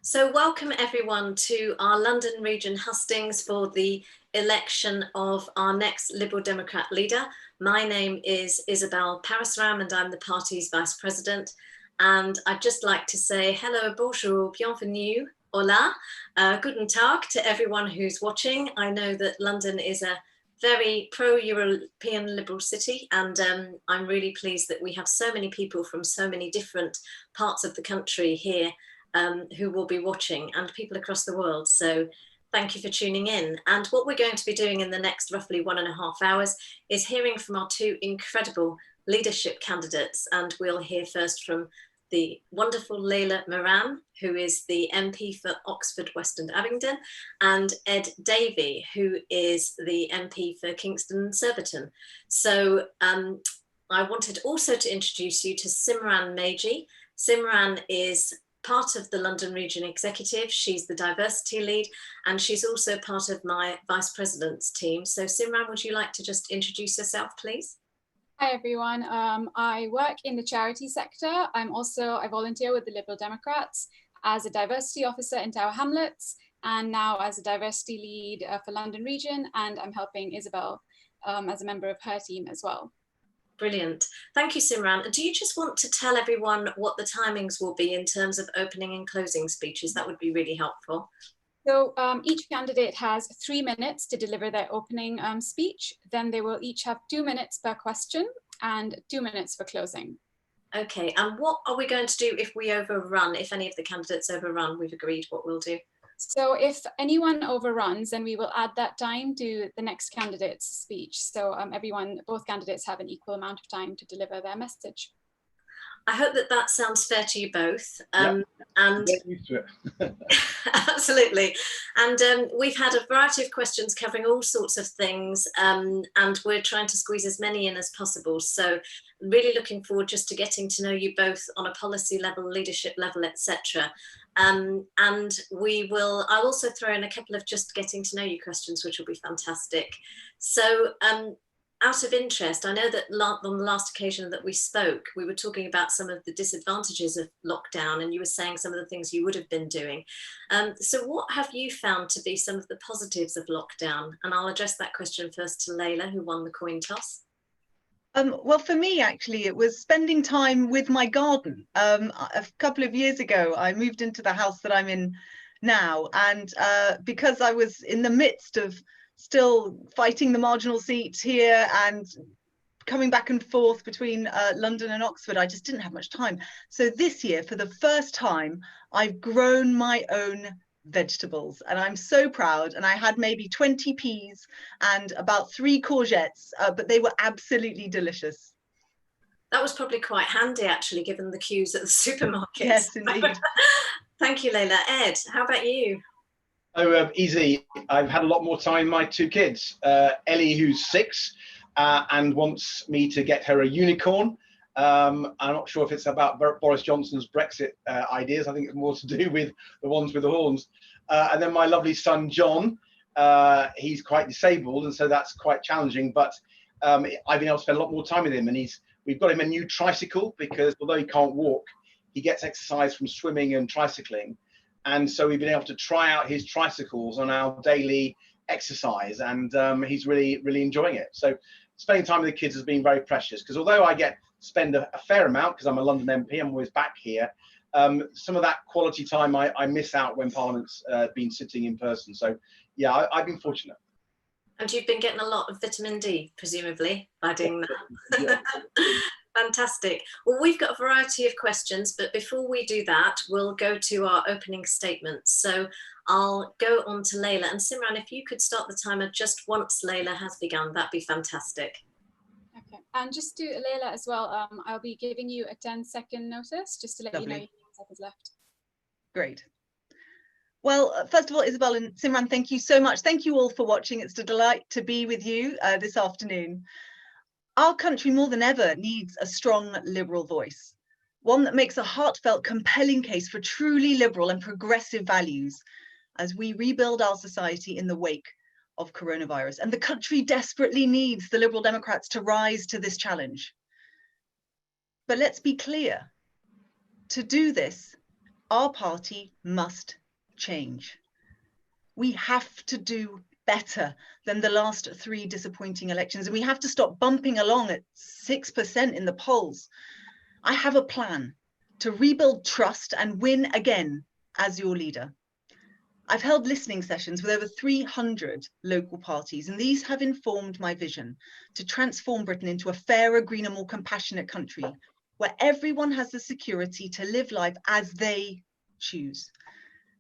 So welcome everyone to our London Region Hustings for the election of our next Liberal Democrat leader. My name is Isabel Parasram and I'm the party's Vice President. And I'd just like to say hello, bonjour, bienvenue, hola, guten tag to everyone who's watching. I know that London is a very pro-European liberal city, and I'm really pleased that we have so many people from so many different parts of the country here who will be watching, and people across the world. So thank you for tuning in. And what we're going to be doing in the next roughly 1.5 hours is hearing from our two incredible leadership candidates. And we'll hear first from the wonderful Leila Moran, who is the MP for Oxford, West and Abingdon, and Ed Davey, who is the MP for Kingston Surbiton. So I wanted also to introduce you to Simran Meji. Simran is part of the London Region Executive. She's the diversity lead, and she's also part of my Vice President's team. So Simran, would you like to just introduce yourself, please? Hi everyone, I work in the charity sector. I volunteer with the Liberal Democrats as a diversity officer in Tower Hamlets, and now as a diversity lead for London Region, and I'm helping Isabel as a member of her team as well. Brilliant. Thank you, Simran. Do you just want to tell everyone what the timings will be in terms of opening and closing speeches? That would be really helpful. So each candidate has 3 minutes to deliver their opening speech. Then they will each have 2 minutes per question and 2 minutes for closing. Okay, and what are we going to do if we overrun, if any of the candidates overrun? We've agreed what we'll do. So if anyone overruns, then we will add that time to the next candidate's speech. So both candidates have an equal amount of time to deliver their message. I hope that that sounds fair to you both. And get used to it. Absolutely. And we've had a variety of questions covering all sorts of things, and we're trying to squeeze as many in as possible. So really looking forward just to getting to know you both on a policy level, leadership level, etc. And I'll also throw in a couple of just getting to know you questions, which will be fantastic. So out of interest, I know that on the last occasion that we spoke, we were talking about some of the disadvantages of lockdown, and you were saying some of the things you would have been doing. So what have you found to be some of the positives of lockdown? And I'll address that question first to Leila, who won the coin toss. Well, for me, actually, it was spending time with my garden. A couple of years ago, I moved into the house that I'm in now, and because I was in the midst of still fighting the marginal seat here and coming back and forth between London and Oxford, I just didn't have much time. So this year, for the first time, I've grown my own vegetables, and I'm so proud. And I had maybe 20 peas and about 3 courgettes, but they were absolutely delicious. That was probably quite handy, actually, given the queues at the supermarket. Yes, indeed. Thank you, Leila. Ed, how about you? Oh, easy. I've had a lot more time with my 2 kids. Ellie, who's 6, and wants me to get her a unicorn. I'm not sure if it's about Boris Johnson's Brexit ideas. I think it's more to do with the ones with the horns. And then my lovely son, John, he's quite disabled, and so that's quite challenging. But I've been able to spend a lot more time with him, and we've got him a new tricycle, because although he can't walk, he gets exercise from swimming and tricycling. And so we've been able to try out his tricycles on our daily exercise, and he's really, really enjoying it. So spending time with the kids has been very precious, because although I spend a fair amount, because I'm a London MP, I'm always back here, some of that quality time I miss out when Parliament's been sitting in person. So yeah, I've been fortunate. And you've been getting a lot of vitamin D, presumably, by doing that. Yeah. Fantastic. Well, we've got a variety of questions, but before we do that, we'll go to our opening statements. So I'll go on to Leila. And Simran, if you could start the timer just once Leila has begun, that'd be fantastic. Okay, and just to Leila as well, I'll be giving you a 10-second notice, just to let you know you have 10 seconds left. Great. Well, first of all, Isabel and Simran, thank you so much. Thank you all for watching. It's a delight to be with you this afternoon. Our country more than ever needs a strong liberal voice, one that makes a heartfelt, compelling case for truly liberal and progressive values as we rebuild our society in the wake of coronavirus. And the country desperately needs the Liberal Democrats to rise to this challenge. But let's be clear, to do this, Our party must change. We have to do better than the last 3 disappointing elections, and we have to stop bumping along at 6% in the polls. I have a plan to rebuild trust and win again as your leader. I've held listening sessions with over 300 local parties, and these have informed my vision to transform Britain into a fairer, greener, more compassionate country where everyone has the security to live life as they choose.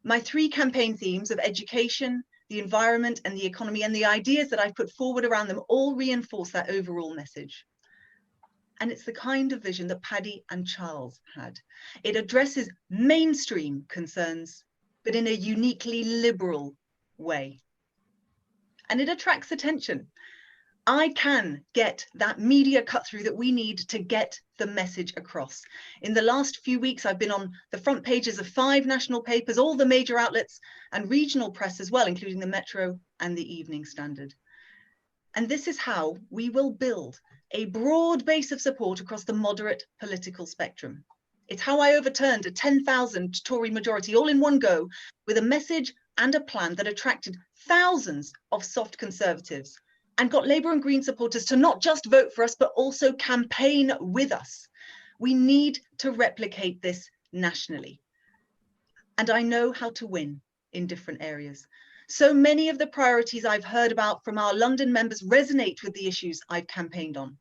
My 3 campaign themes of education, the environment, and the economy, and the ideas that I've put forward around them all reinforce that overall message. And it's the kind of vision that Paddy and Charles had. It addresses mainstream concerns, but in a uniquely liberal way. And it attracts attention. I can get that media cut through that we need to get the message across. In the last few weeks, I've been on the front pages of 5 national papers, all the major outlets, and regional press as well, including the Metro and the Evening Standard. And this is how we will build a broad base of support across the moderate political spectrum. It's how I overturned a 10,000 Tory majority all in one go, with a message and a plan that attracted thousands of soft Conservatives and got Labour and Green supporters to not just vote for us, but also campaign with us. We need to replicate this nationally. And I know how to win in different areas. So many of the priorities I've heard about from our London members resonate with the issues I've campaigned on.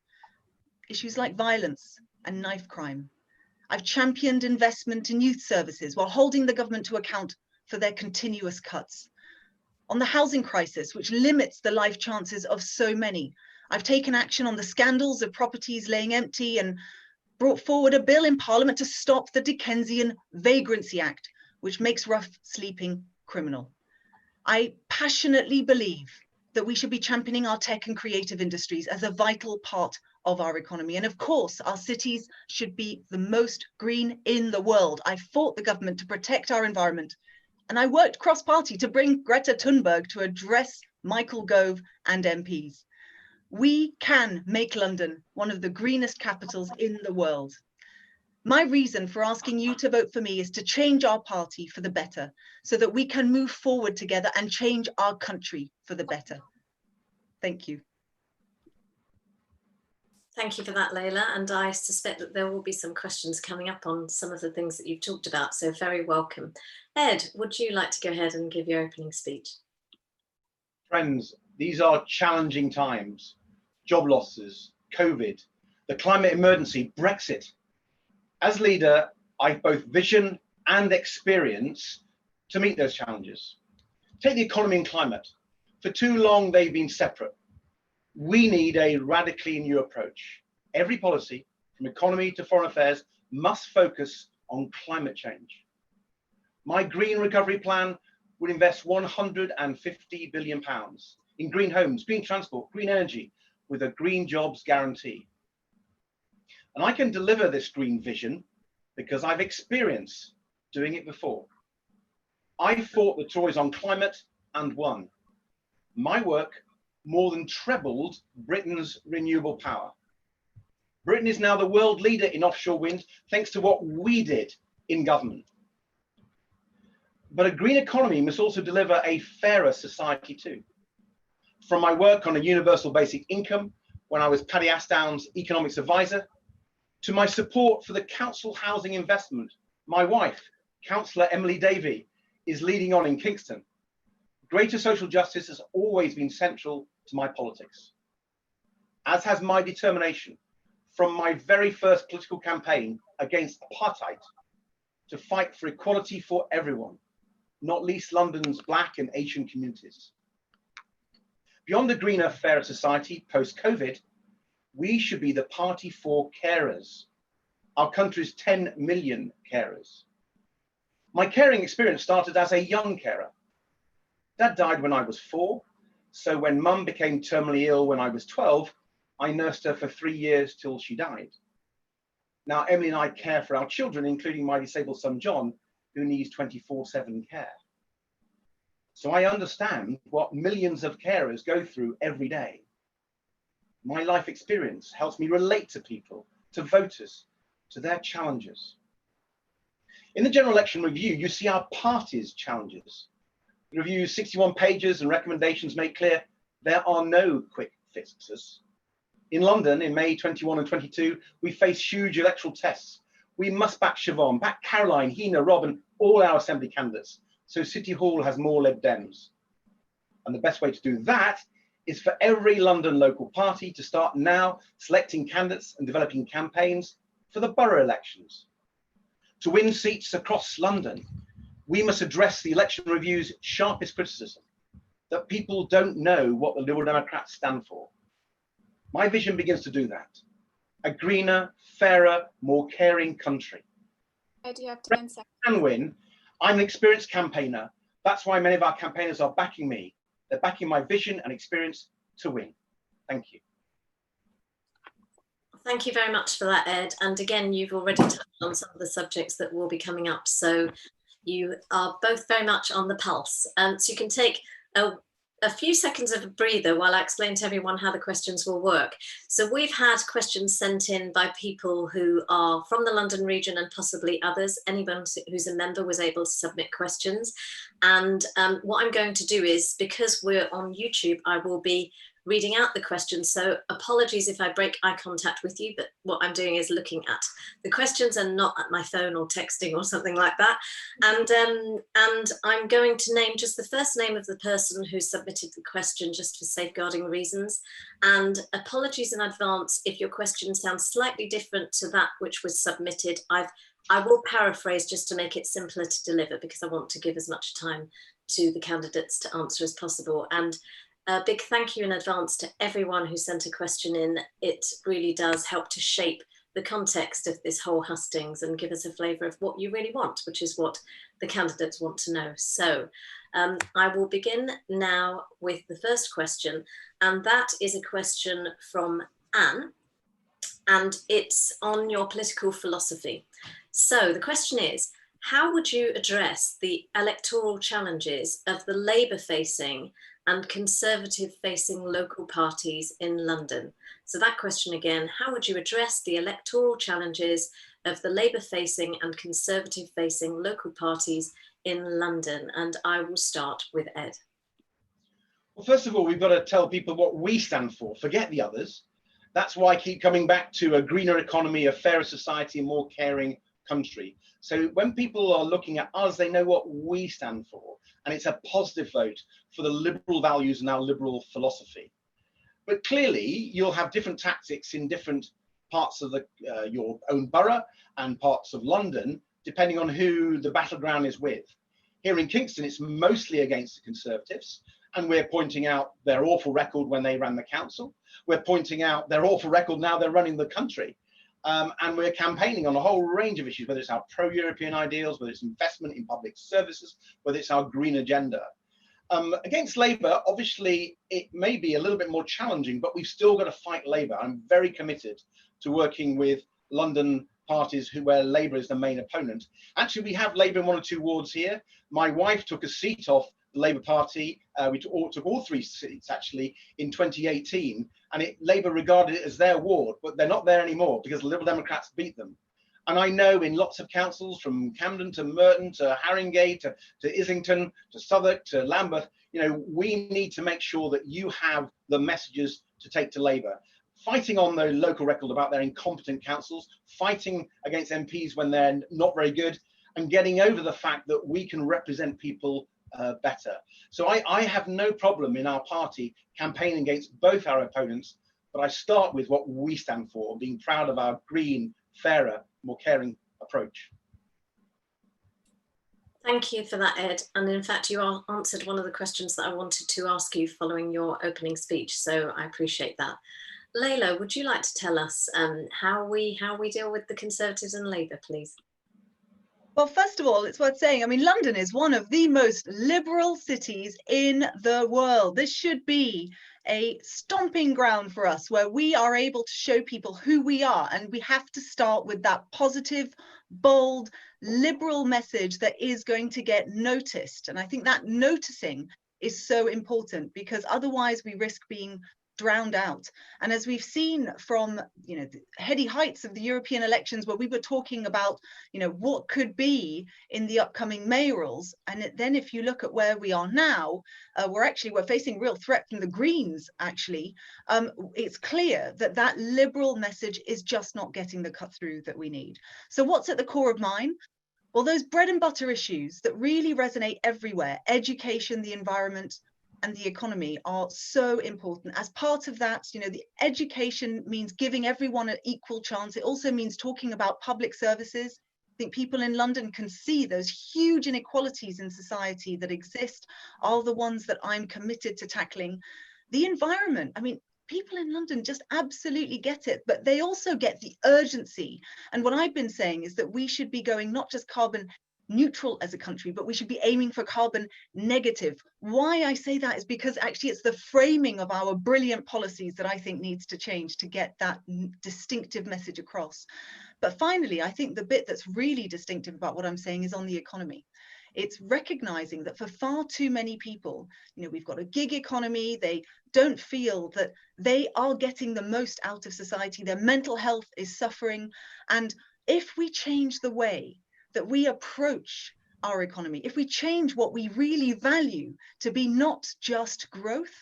Issues like violence and knife crime. I've championed investment in youth services while holding the government to account for their continuous cuts. On the housing crisis, which limits the life chances of so many, I've taken action on the scandals of properties laying empty and brought forward a bill in Parliament to stop the Dickensian Vagrancy Act, which makes rough sleeping criminal. I passionately believe that we should be championing our tech and creative industries as a vital part of our economy. And of course, our cities should be the most green in the world. I fought the government to protect our environment, and I worked cross-party to bring Greta Thunberg to address Michael Gove and MPs. We can make London one of the greenest capitals in the world. My reason for asking you to vote for me is to change our party for the better, so that we can move forward together and change our country for the better. Thank you. Thank you for that, Leila. And I suspect that there will be some questions coming up on some of the things that you've talked about. So very welcome. Ed, would you like to go ahead and give your opening speech? Friends, these are challenging times. Job losses, COVID, the climate emergency, Brexit. As leader, I have both vision and experience to meet those challenges. Take the economy and climate. For too long, they've been separate. We need a radically new approach. Every policy, from economy to foreign affairs, must focus on climate change. My green recovery plan would invest £150 billion in green homes, green transport, green energy, with a green jobs guarantee. And I can deliver this green vision because I've experience doing it before. I fought the Tories on climate and won. My work more than trebled Britain's renewable power. Britain is now the world leader in offshore wind, thanks to what we did in government. But a green economy must also deliver a fairer society too. From my work on a universal basic income, when I was Paddy Astown's economics advisor, to my support for the council housing investment, my wife, Councillor Emily Davey, is leading on in Kingston. Greater social justice has always been central to my politics, as has my determination from my very first political campaign against apartheid to fight for equality for everyone, not least London's Black and Asian communities. Beyond a greener, fairer society post-COVID, we should be the party for carers, our country's 10 million carers. My caring experience started as a young carer. Dad died when I was 4, so when Mum became terminally ill when I was 12, I nursed her for 3 years till she died. Now Emily and I care for our children, including my disabled son John, who needs 24/7 care. So I understand what millions of carers go through every day. My life experience helps me relate to people, to voters, to their challenges. In the general election review, you see our party's challenges. The review's 61 pages and recommendations make clear there are no quick fixes. In London, in May 21 and 22, we face huge electoral tests. We must back Siobhan, back Caroline, Hina, Rob, and all our Assembly candidates, so City Hall has more Lib Dems. And the best way to do that is for every London local party to start now selecting candidates and developing campaigns for the borough elections. To win seats across London, we must address the election review's sharpest criticism, that people don't know what the Liberal Democrats stand for. My vision begins to do that. A greener, fairer, more caring country. I do have 10 seconds. Can win. I'm an experienced campaigner. That's why many of our campaigners are backing me. They're backing my vision and experience to win. Thank you. Thank you very much for that, Ed. And again, you've already touched on some of the subjects that will be coming up. So you are both very much on the pulse. So you can take a few seconds of a breather while I explain to everyone how the questions will work. So we've had questions sent in by people who are from the London region and possibly others. Anyone who's a member was able to submit questions. And what I'm going to do is, because we're on YouTube, I will be reading out the questions. So apologies if I break eye contact with you, but what I'm doing is looking at the questions and not at my phone or texting or something like that. And I'm going to name just the first name of the person who submitted the question, just for safeguarding reasons. And apologies in advance if your question sounds slightly different to that which was submitted. I will paraphrase just to make it simpler to deliver, because I want to give as much time to the candidates to answer as possible. And a big thank you in advance to everyone who sent a question in. It really does help to shape the context of this whole hustings and give us a flavour of what you really want, which is what the candidates want to know. So I will begin now with the first question, and that is a question from Anne, and it's on your political philosophy. So the question is, how would you address the electoral challenges of the Labour-facing and Conservative-facing local parties in London? So that question again, how would you address the electoral challenges of the Labour-facing and Conservative-facing local parties in London? And I will start with Ed. Well, first of all, we've got to tell people what we stand for. Forget the others. That's why I keep coming back to a greener economy, a fairer society, a more caring country. So when people are looking at us, they know what we stand for. And it's a positive vote for the liberal values and our liberal philosophy. But clearly, you'll have different tactics in different parts of your own borough and parts of London, depending on who the battleground is with. Here in Kingston, it's mostly against the Conservatives, and we're pointing out their awful record when they ran the council. We're pointing out their awful record now they're running the country. And we're campaigning on a whole range of issues, whether it's our pro-European ideals, whether it's investment in public services, whether it's our green agenda. Against Labour, obviously, it may be a little bit more challenging, but we've still got to fight Labour. I'm very committed to working with London parties where Labour is the main opponent. Actually, we have Labour in one or two wards here. My wife took a seat off the Labour Party. We took all 3 seats, actually, in 2018. And Labour regarded it as their ward, but they're not there anymore because the Liberal Democrats beat them. And I know in lots of councils, from Camden to Merton to Haringey to Islington to Southwark to Lambeth, you know, we need to make sure that you have the messages to take to Labour. Fighting on the local record about their incompetent councils, fighting against MPs when they're not very good, and getting over the fact that we can represent people better. So I have no problem in our party campaigning against both our opponents, but I start with what we stand for, being proud of our green, fairer, more caring approach. Thank you for that, Ed. And in fact, you answered one of the questions that I wanted to ask you following your opening speech, so I appreciate that. Leila, would you like to tell us how we deal with the Conservatives and Labour, please? Well, first of all, it's worth saying, I mean, London is one of the most liberal cities in the world. This should be a stomping ground for us where we are able to show people who we are. And we have to start with that positive, bold, liberal message that is going to get noticed. And I think that noticing is so important, because otherwise we risk being drowned out. And as we've seen from, you know, the heady heights of the European elections, where we were talking about, you know, what could be in the upcoming mayorals, and then if you look at where we are now, we're facing real threat from the Greens. Actually, it's clear that that liberal message is just not getting the cut through that we need. So what's at the core of mine? Well, those bread and butter issues that really resonate everywhere, education, the environment, and the economy, are so important. As part of that, you know, the education means giving everyone an equal chance. It also means talking about public services. I think people in London can see those huge inequalities in society that exist are the ones that I'm committed to tackling. The environment, I mean, people in London just absolutely get it, but they also get the urgency. And what I've been saying is that we should be going not just carbon neutral as a country, but we should be aiming for carbon negative. Why I say that is because actually it's the framing of our brilliant policies that I think needs to change to get that distinctive message across. But finally, I think the bit that's really distinctive about what I'm saying is on the economy. It's recognizing that for far too many people, you know, we've got a gig economy. They don't feel that they are getting the most out of society. Their mental health is suffering. And if we change the way that we approach our economy, if we change what we really value to be not just growth,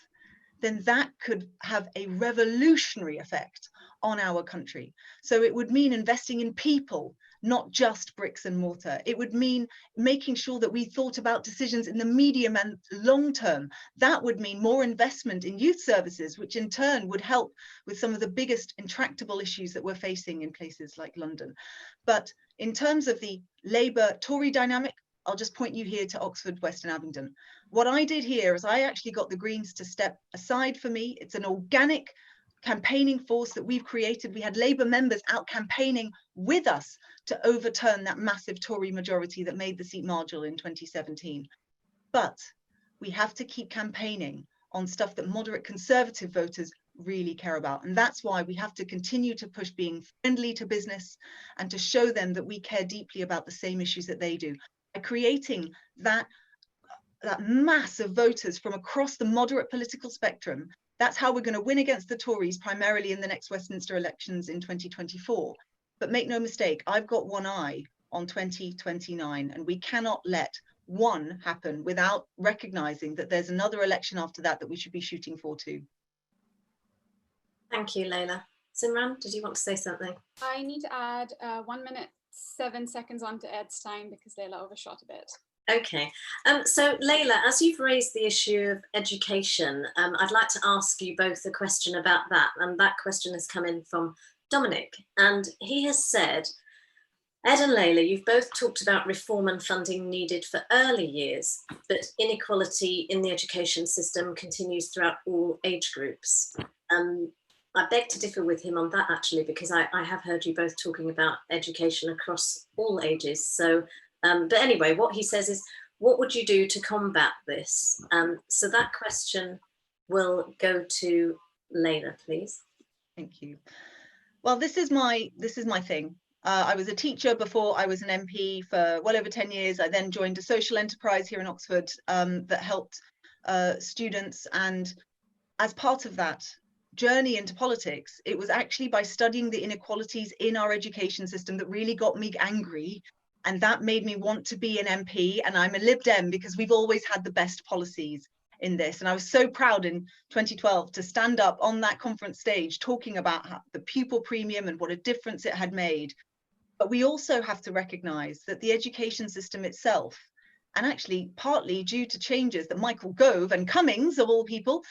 then that could have a revolutionary effect on our country. So it would mean investing in people, not just bricks and mortar. It would mean making sure that we thought about decisions in the medium and long term. That would mean more investment in youth services, which in turn would help with some of the biggest intractable issues that we're facing in places like London. But in terms of the Labour-Tory dynamic, I'll just point you here to Oxford, West and Abingdon. What I did here is I actually got the Greens to step aside for me. It's an organic campaigning force that we've created. We had Labour members out campaigning with us to overturn that massive Tory majority that made the seat marginal in 2017. But we have to keep campaigning on stuff that moderate Conservative voters really care about. And that's why we have to continue to push being friendly to business and to show them that we care deeply about the same issues that they do. By creating that mass of voters from across the moderate political spectrum, that's how we're going to win against the Tories, primarily in the next Westminster elections in 2024. But make no mistake, I've got one eye on 2029, and we cannot let one happen without recognizing that there's another election after that that we should be shooting for too. Thank you, Leila. Simran, did you want to say something? I need to add 1 minute, 7 seconds onto Ed's time because Leila overshot a bit. Okay, so Leila, as you've raised the issue of education, I'd like to ask you both a question about that. And that question has come in from Dominic. And he has said, Ed and Leila, you've both talked about reform and funding needed for early years, but inequality in the education system continues throughout all age groups. I beg to differ with him on that, actually, because I have heard you both talking about education across all ages. So, but anyway, what he says is, what would you do to combat this? So that question will go to Leila, please. Thank you. Well, this is my thing. I was a teacher before I was an MP for well over 10 years. I then joined a social enterprise here in Oxford that helped students. And as part of that journey into politics, it was actually by studying the inequalities in our education system that really got me angry. And that made me want to be an MP. And I'm a Lib Dem because we've always had the best policies in this. And I was so proud in 2012 to stand up on that conference stage talking about the pupil premium and what a difference it had made. But we also have to recognize that the education system itself, and actually partly due to changes that Michael Gove and Cummings, of all people,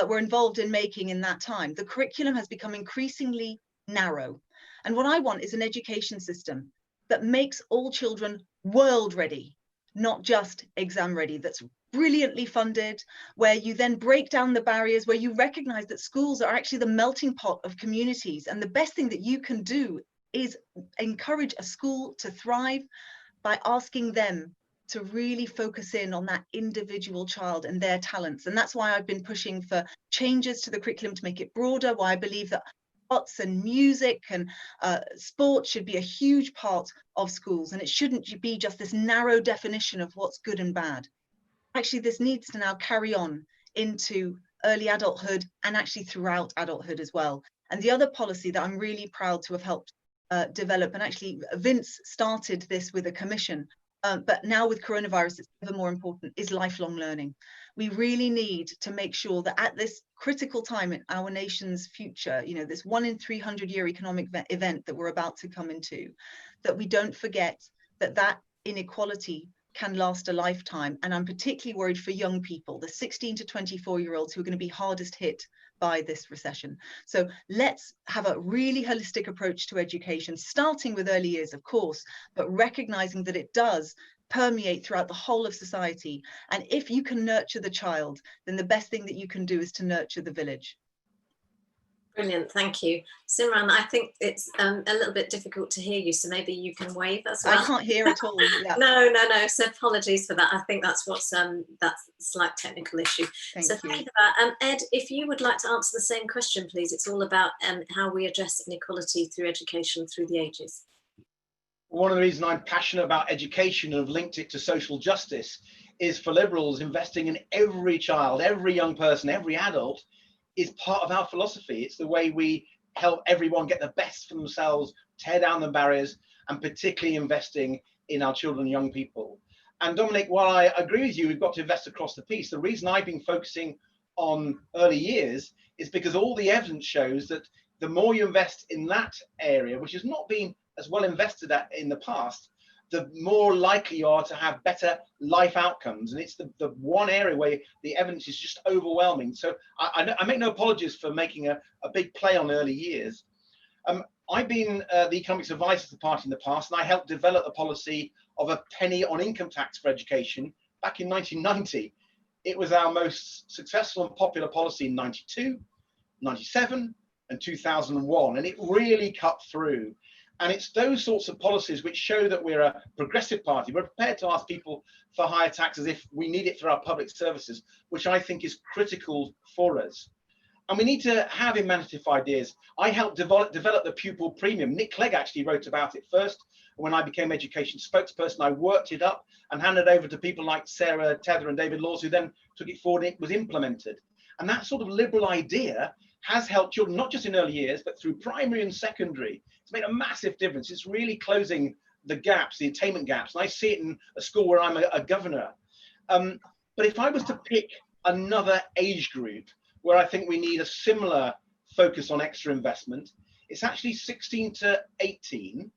were involved in making in that time, the curriculum has become increasingly narrow. And what I want is an education system that makes all children world ready, not just exam ready, that's brilliantly funded, where you then break down the barriers, where you recognize that schools are actually the melting pot of communities. And the best thing that you can do is encourage a school to thrive by asking them to really focus in on that individual child and their talents. And that's why I've been pushing for changes to the curriculum to make it broader, why I believe that arts and music and sport should be a huge part of schools. And it shouldn't be just this narrow definition of what's good and bad. Actually, this needs to now carry on into early adulthood, and actually throughout adulthood as well. And the other policy that I'm really proud to have helped develop, and actually Vince started this with a commission, but now with coronavirus, it's ever more important, is lifelong learning. We really need to make sure that at this critical time in our nation's future, you know, this 1 in 300-year economic event that we're about to come into, that we don't forget that that inequality can last a lifetime. And I'm particularly worried for young people, the 16 to 24-year-olds who are going to be hardest hit by this recession. So let's have a really holistic approach to education, starting with early years, of course, but recognizing that it does permeate throughout the whole of society. And if you can nurture the child, then the best thing that you can do is to nurture the village. Brilliant, thank you. Simran, I think it's a little bit difficult to hear you, so maybe you can wave as well. I can't hear at all. Yeah. No, so apologies for that. I think that's what's that's a slight technical issue. Thank you for that. Ed, if you would like to answer the same question, please. It's all about how we address inequality through education through the ages. One of the reasons I'm passionate about education and have linked it to social justice is for Liberals, investing in every child, every young person, every adult is part of our philosophy. It's the way we help everyone get the best for themselves, tear down the barriers, and particularly investing in our children and young people. And Dominic, while I agree with you, we've got to invest across the piece. The reason I've been focusing on early years is because all the evidence shows that the more you invest in that area, which has not been as well invested at in the past, the more likely you are to have better life outcomes. And it's the one area where the evidence is just overwhelming. So I make no apologies for making a big play on early years. I've been the economics advisor to the party in the past, and I helped develop the policy of a penny on income tax for education back in 1990. It was our most successful and popular policy in 92, 97, and 2001, and it really cut through. And it's those sorts of policies which show that we're a progressive party. We're prepared to ask people for higher taxes if we need it for our public services, which I think is critical for us. And we need to have imaginative ideas. I helped develop the pupil premium. Nick Clegg actually wrote about it first. When I became education spokesperson, I worked it up and handed over to people like Sarah Tether and David Laws, who then took it forward and it was implemented. And that sort of liberal idea has helped children, not just in early years, but through primary and secondary. It's made a massive difference. It's really closing the gaps, the attainment gaps. And I see it in a school where I'm a governor. But if I was to pick another age group where I think we need a similar focus on extra investment, it's actually 16 to 18,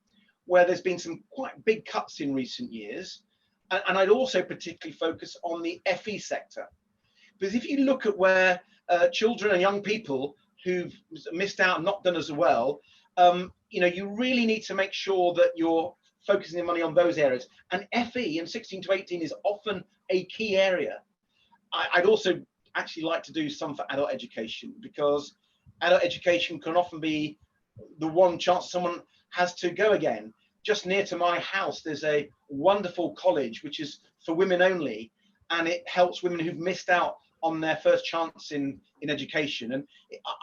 where there's been some quite big cuts in recent years. And I'd also particularly focus on the FE sector. Because if you look at where children and young people who've missed out and not done as well, you really need to make sure that you're focusing the money on those areas. And FE in 16 to 18 is often a key area. I'd also actually like to do some for adult education, because adult education can often be the one chance someone has to go again. Just near to my house, there's a wonderful college which is for women only, and it helps women who've missed out on their first chance in education. And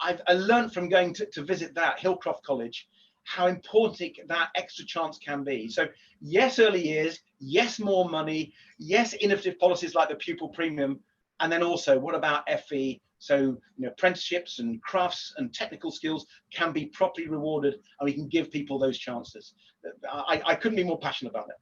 I learned from going to visit that Hillcroft College how important that extra chance can be. So yes, early years, yes, more money, yes, innovative policies like the pupil premium, and then also what about FE? So apprenticeships and crafts and technical skills can be properly rewarded, and we can give people those chances. I couldn't be more passionate about it.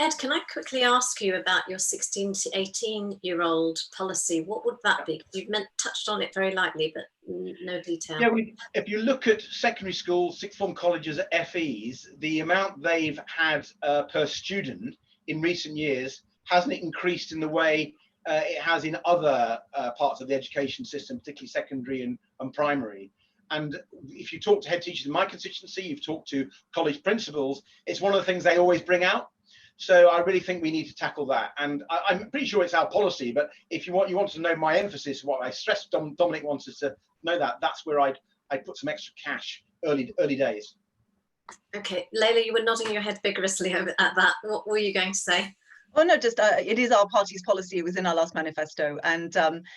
Ed, can I quickly ask you about your 16 to 18-year-old policy? What would that be? You've touched on it very lightly, but no detail. Yeah, if you look at secondary schools, sixth form colleges at FEs, the amount they've had per student in recent years hasn't increased in the way it has in other parts of the education system, particularly secondary and primary. And if you talk to head teachers in my constituency, you've talked to college principals, it's one of the things they always bring out. So I really think we need to tackle that. And I'm pretty sure it's our policy, but if you want to know my emphasis, what I stressed, Dominic wants us to know that's where I'd put some extra cash early days. Okay, Leila, you were nodding your head vigorously at that. What were you going to say? Oh no, just it is our party's policy. It was in our last manifesto, and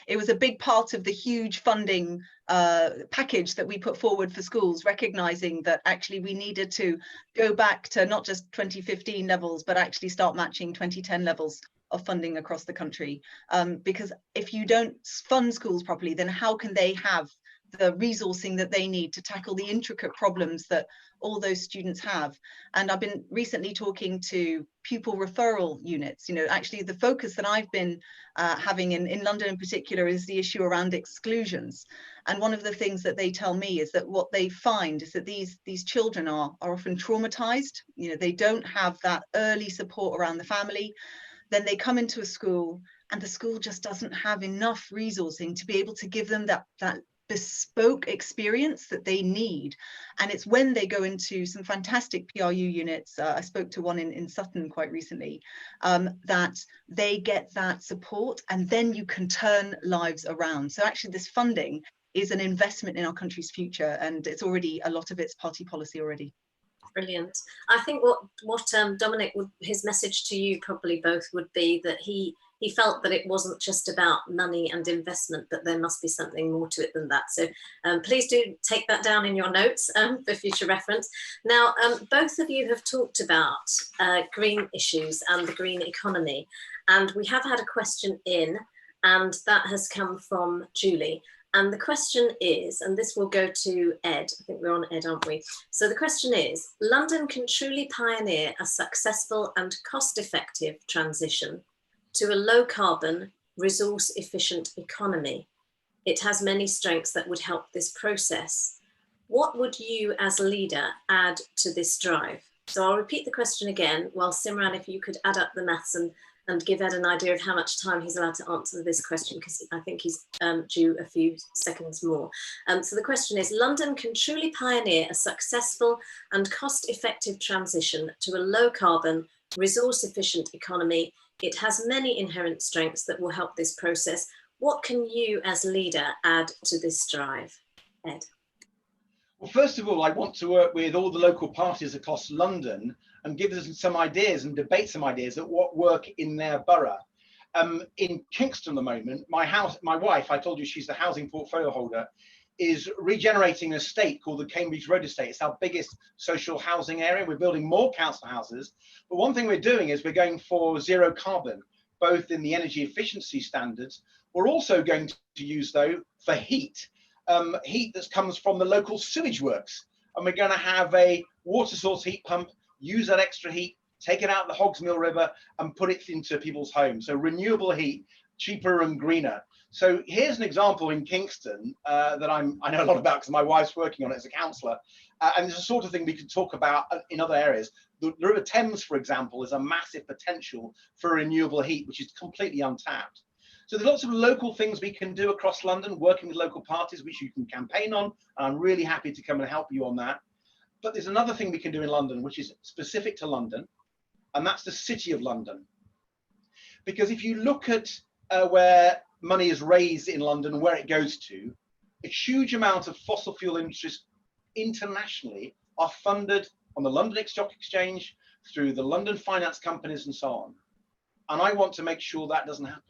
it was a big part of the huge funding package that we put forward for schools, recognizing that actually we needed to go back to not just 2015 levels, but actually start matching 2010 levels of funding across the country, because if you don't fund schools properly, then how can they have the resourcing that they need to tackle the intricate problems that all those students have? And I've been recently talking to pupil referral units. You know, actually the focus that I've been having in London in particular is the issue around exclusions. And one of the things that they tell me is that what they find is that these children are often traumatized. You know, they don't have that early support around the family. Then they come into a school and the school just doesn't have enough resourcing to be able to give them that bespoke experience that they need. And it's when they go into some fantastic PRU units, I spoke to one in Sutton quite recently, that they get that support, and then you can turn lives around. So actually this funding is an investment in our country's future, and it's already, a lot of it's party policy already. Brilliant. I think what Dominic would, his message to you probably both would be that he felt that it wasn't just about money and investment, but there must be something more to it than that. So please do take that down in your notes for future reference. Now, both of you have talked about green issues and the green economy, and we have had a question in, and that has come from Julie. And the question is, and this will go to Ed, I think we're on Ed, aren't we? So the question is, London can truly pioneer a successful and cost-effective transition to a low-carbon, resource-efficient economy. It has many strengths that would help this process. What would you as a leader add to this drive? So I'll repeat the question again, while Simran, if you could add up the maths and give Ed an idea of how much time he's allowed to answer this question, because I think he's due a few seconds more. So the question is, London can truly pioneer a successful and cost-effective transition to a low-carbon, resource-efficient economy. It has many inherent strengths that will help this process. What can you as leader add to this drive? Ed. Well, first of all, I want to work with all the local parties across London and give us some ideas and debate some ideas that what work in their borough. In Kingston at the moment, my wife, I told you she's the housing portfolio holder, is regenerating an estate called the Cambridge Road Estate. It's our biggest social housing area. We're building more council houses. But one thing we're doing is we're going for zero carbon, both in the energy efficiency standards. We're also going to use, though, for heat. Heat that comes from the local sewage works, and we're going to have a water source heat pump, use that extra heat, take it out of the Hogsmill River and put it into people's homes. So renewable heat, cheaper and greener. So here's an example in Kingston that I know a lot about because my wife's working on it as a councillor, and it's the sort of thing we could talk about in other areas. The River Thames, for example, is a massive potential for renewable heat, which is completely untapped. So there's lots of local things we can do across London, working with local parties, which you can campaign on. And I'm really happy to come and help you on that. But there's another thing we can do in London, which is specific to London, and that's the City of London. Because if you look at where money is raised in London, where it goes to, a huge amount of fossil fuel industries internationally are funded on the London Stock Exchange, through the London finance companies and so on. And I want to make sure that doesn't happen.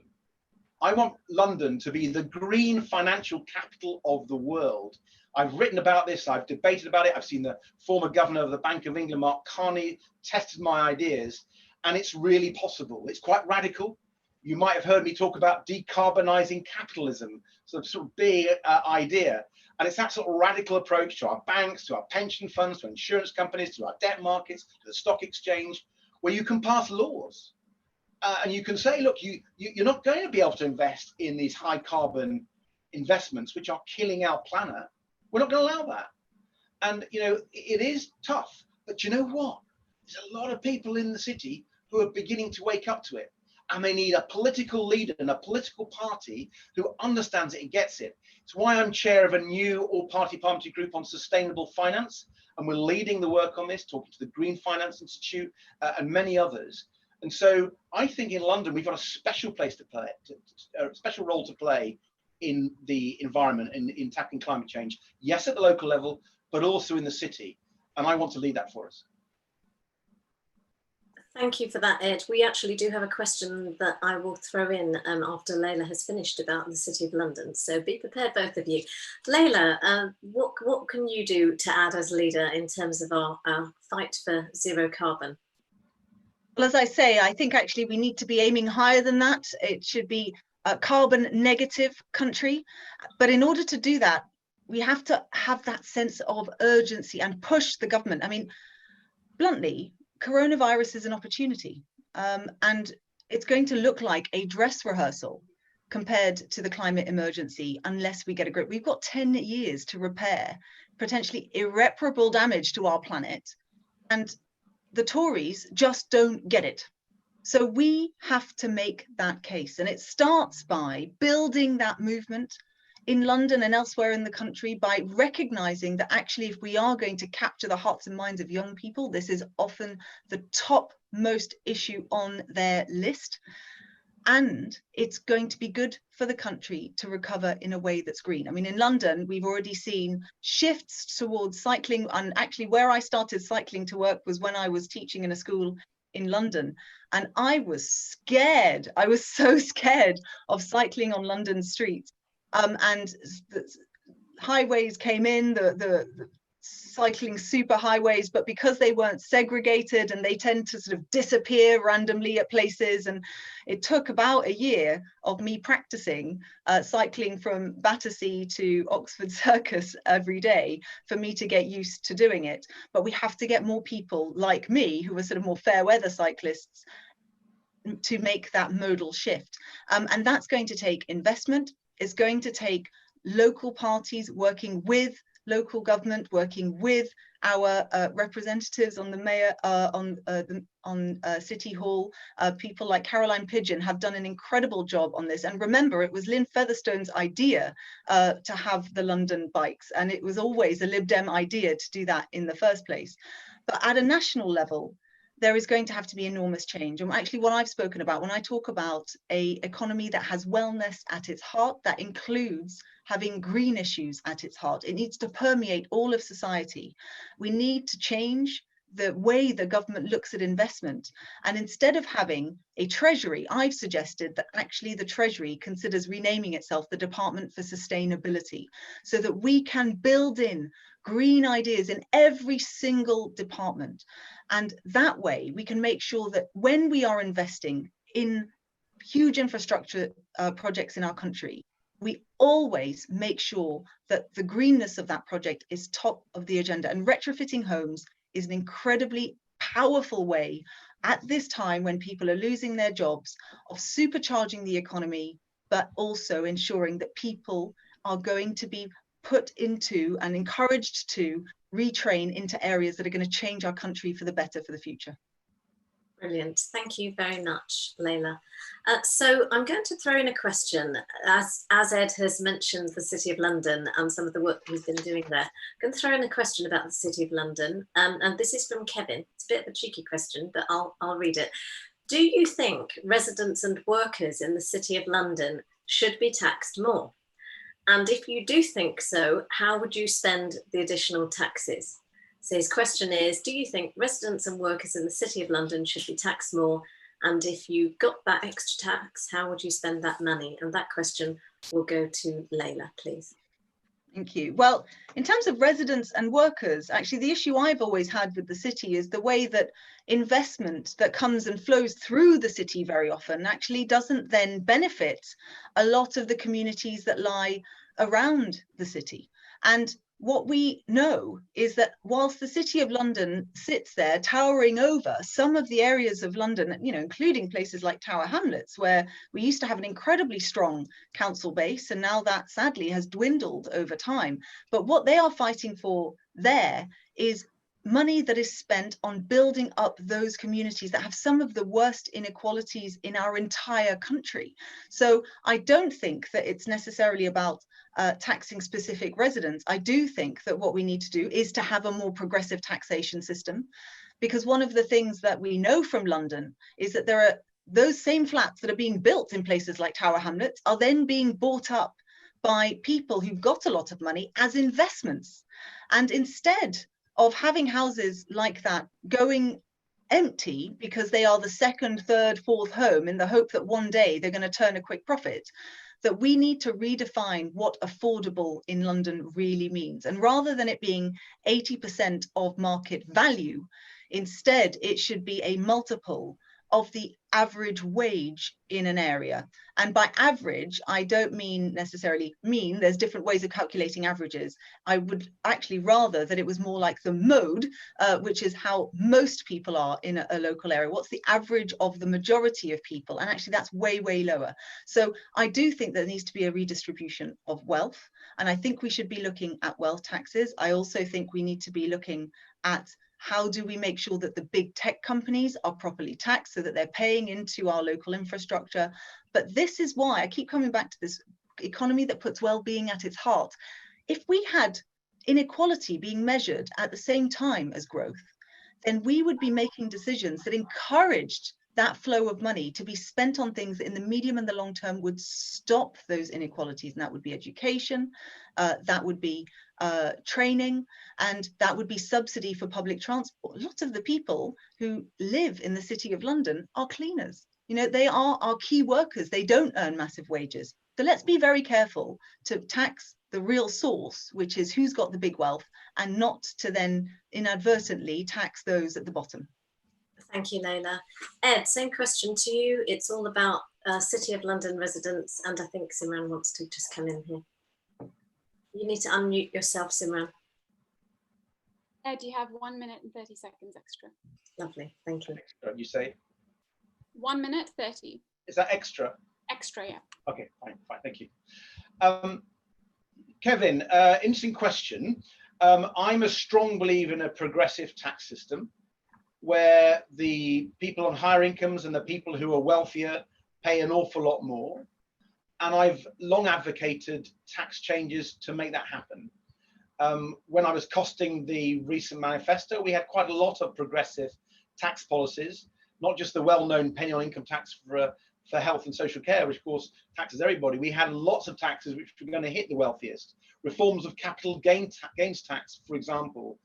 I want London to be the green financial capital of the world. I've written about this, I've debated about it, I've seen the former governor of the Bank of England, Mark Carney, tested my ideas, and it's really possible. It's quite radical. You might have heard me talk about decarbonising capitalism, sort of big idea. And it's that sort of radical approach to our banks, to our pension funds, to insurance companies, to our debt markets, to the stock exchange, where you can pass laws. And you can say, look, you're not going to be able to invest in these high carbon investments, which are killing our planet. We're not going to allow that. And, you know, it is tough. But you know what? There's a lot of people in the city who are beginning to wake up to it. And they need a political leader and a political party who understands it and gets it. It's why I'm chair of a new all-party parliamentary group on sustainable finance. And we're leading the work on this, talking to the Green Finance Institute and many others. And so I think in London, we've got a special place to play, a special role to play in the environment, in tackling climate change. Yes, at the local level, but also in the city. And I want to lead that for us. Thank you for that, Ed. We actually do have a question that I will throw in after Leila has finished about the City of London. So be prepared, both of you. Leila, what can you do to add as leader in terms of our fight for zero carbon? Well, as I say, I think actually we need to be aiming higher than that. It should be a carbon negative country. But in order to do that, we have to have that sense of urgency and push the government. I mean, bluntly, coronavirus is an opportunity. And it's going to look like a dress rehearsal compared to the climate emergency unless we get a grip. We've got 10 years to repair potentially irreparable damage to our planet. And the Tories just don't get it. So we have to make that case. And it starts by building that movement in London and elsewhere in the country, by recognizing that actually, if we are going to capture the hearts and minds of young people, this is often the topmost issue on their list. And it's going to be good for the country to recover in a way that's green. I mean, in London, we've already seen shifts towards cycling. And actually, where I started cycling to work was when I was teaching in a school in London. And I was scared. I was so scared of cycling on London streets. And the highways came in, the cycling super highways, but because they weren't segregated and they tend to sort of disappear randomly at places. And it took about a year of me practicing cycling from Battersea to Oxford Circus every day for me to get used to doing it. But we have to get more people like me, who are sort of more fair weather cyclists, to make that modal shift. And that's going to take investment. It's going to take local parties working with local government, working with our representatives on the mayor, on City Hall. People like Caroline Pidgeon have done an incredible job on this. And remember, it was Lynn Featherstone's idea to have the London bikes, and it was always a Lib Dem idea to do that in the first place. But at a national level, there is going to have to be enormous change. And actually what I've spoken about when I talk about an economy that has wellness at its heart, that includes having green issues at its heart. It needs to permeate all of society. We need to change the way the government looks at investment. And instead of having a treasury, I've suggested that actually the Treasury considers renaming itself the Department for Sustainability, so that we can build in green ideas in every single department. And that way we can make sure that when we are investing in huge infrastructure projects in our country, we always make sure that the greenness of that project is top of the agenda. And retrofitting homes is an incredibly powerful way at this time when people are losing their jobs of supercharging the economy, but also ensuring that people are going to be put into and encouraged to retrain into areas that are going to change our country for the better for the future. Brilliant. Thank you very much, Leila. So I'm going to throw in a question. As Ed has mentioned the City of London and some of the work he's been doing there, I'm going to throw in a question about the City of London. And this is from Kevin. It's a bit of a cheeky question, but I'll read it. Do you think residents and workers in the City of London should be taxed more? And if you do think so, how would you spend the additional taxes? So his question is, do you think residents and workers in the City of London should be taxed more? And if you got that extra tax, how would you spend that money? And that question will go to Leila, please. Thank you. Well, in terms of residents and workers, actually, the issue I've always had with the city is the way that investment that comes and flows through the city very often actually doesn't then benefit a lot of the communities that lie around the city. And what we know is that whilst the City of London sits there towering over some of the areas of London, you know, including places like Tower Hamlets, where we used to have an incredibly strong council base, and now that sadly has dwindled over time. But what they are fighting for there is money that is spent on building up those communities that have some of the worst inequalities in our entire country. So I don't think that it's necessarily about taxing specific residents. I do think that what we need to do is to have a more progressive taxation system, because one of the things that we know from London is that there are those same flats that are being built in places like Tower Hamlets are then being bought up by people who've got a lot of money as investments. And instead of having houses like that going empty because they are the second, third, fourth home in the hope that one day they're going to turn a quick profit, that we need to redefine what affordable in London really means. And rather than it being 80% of market value, instead it should be a multiple of the average wage in an area. And by average, I don't mean necessarily mean, there's different ways of calculating averages. I would actually rather that it was more like the mode, which is how most people are in a local area. What's the average of the majority of people? And actually that's way, way lower. So I do think there needs to be a redistribution of wealth. And I think we should be looking at wealth taxes. I also think we need to be looking at how do we make sure that the big tech companies are properly taxed so that they're paying into our local infrastructure. But this is why I keep coming back to this economy that puts well-being at its heart. If we had inequality being measured at the same time as growth, then we would be making decisions that encouraged that flow of money to be spent on things that in the medium and the long term would stop those inequalities. And that would be education, that would be training, and that would be subsidy for public transport. Lots of the people who live in the City of London are cleaners. You know, they are our key workers. They don't earn massive wages. So let's be very careful to tax the real source, which is who's got the big wealth, and not to then inadvertently tax those at the bottom. Thank you, Leila. Ed, same question to you. It's all about City of London residents, and I think Simran wants to just come in here. You need to unmute yourself, Simran. Ed, you have 1 minute and 30 seconds extra. Lovely, thank you. Extra, you say? 1 minute 30. Is that extra? Extra, yeah. Okay, fine, thank you. Kevin, interesting question. I'm a strong believer in a progressive tax system where the people on higher incomes and the people who are wealthier pay an awful lot more. And I've long advocated tax changes to make that happen. When I was costing the recent manifesto, we had quite a lot of progressive tax policies, not just the well-known penny on income tax for health and social care, which of course taxes everybody. We had lots of taxes which were going to hit the wealthiest. Reforms of capital gains tax, for example,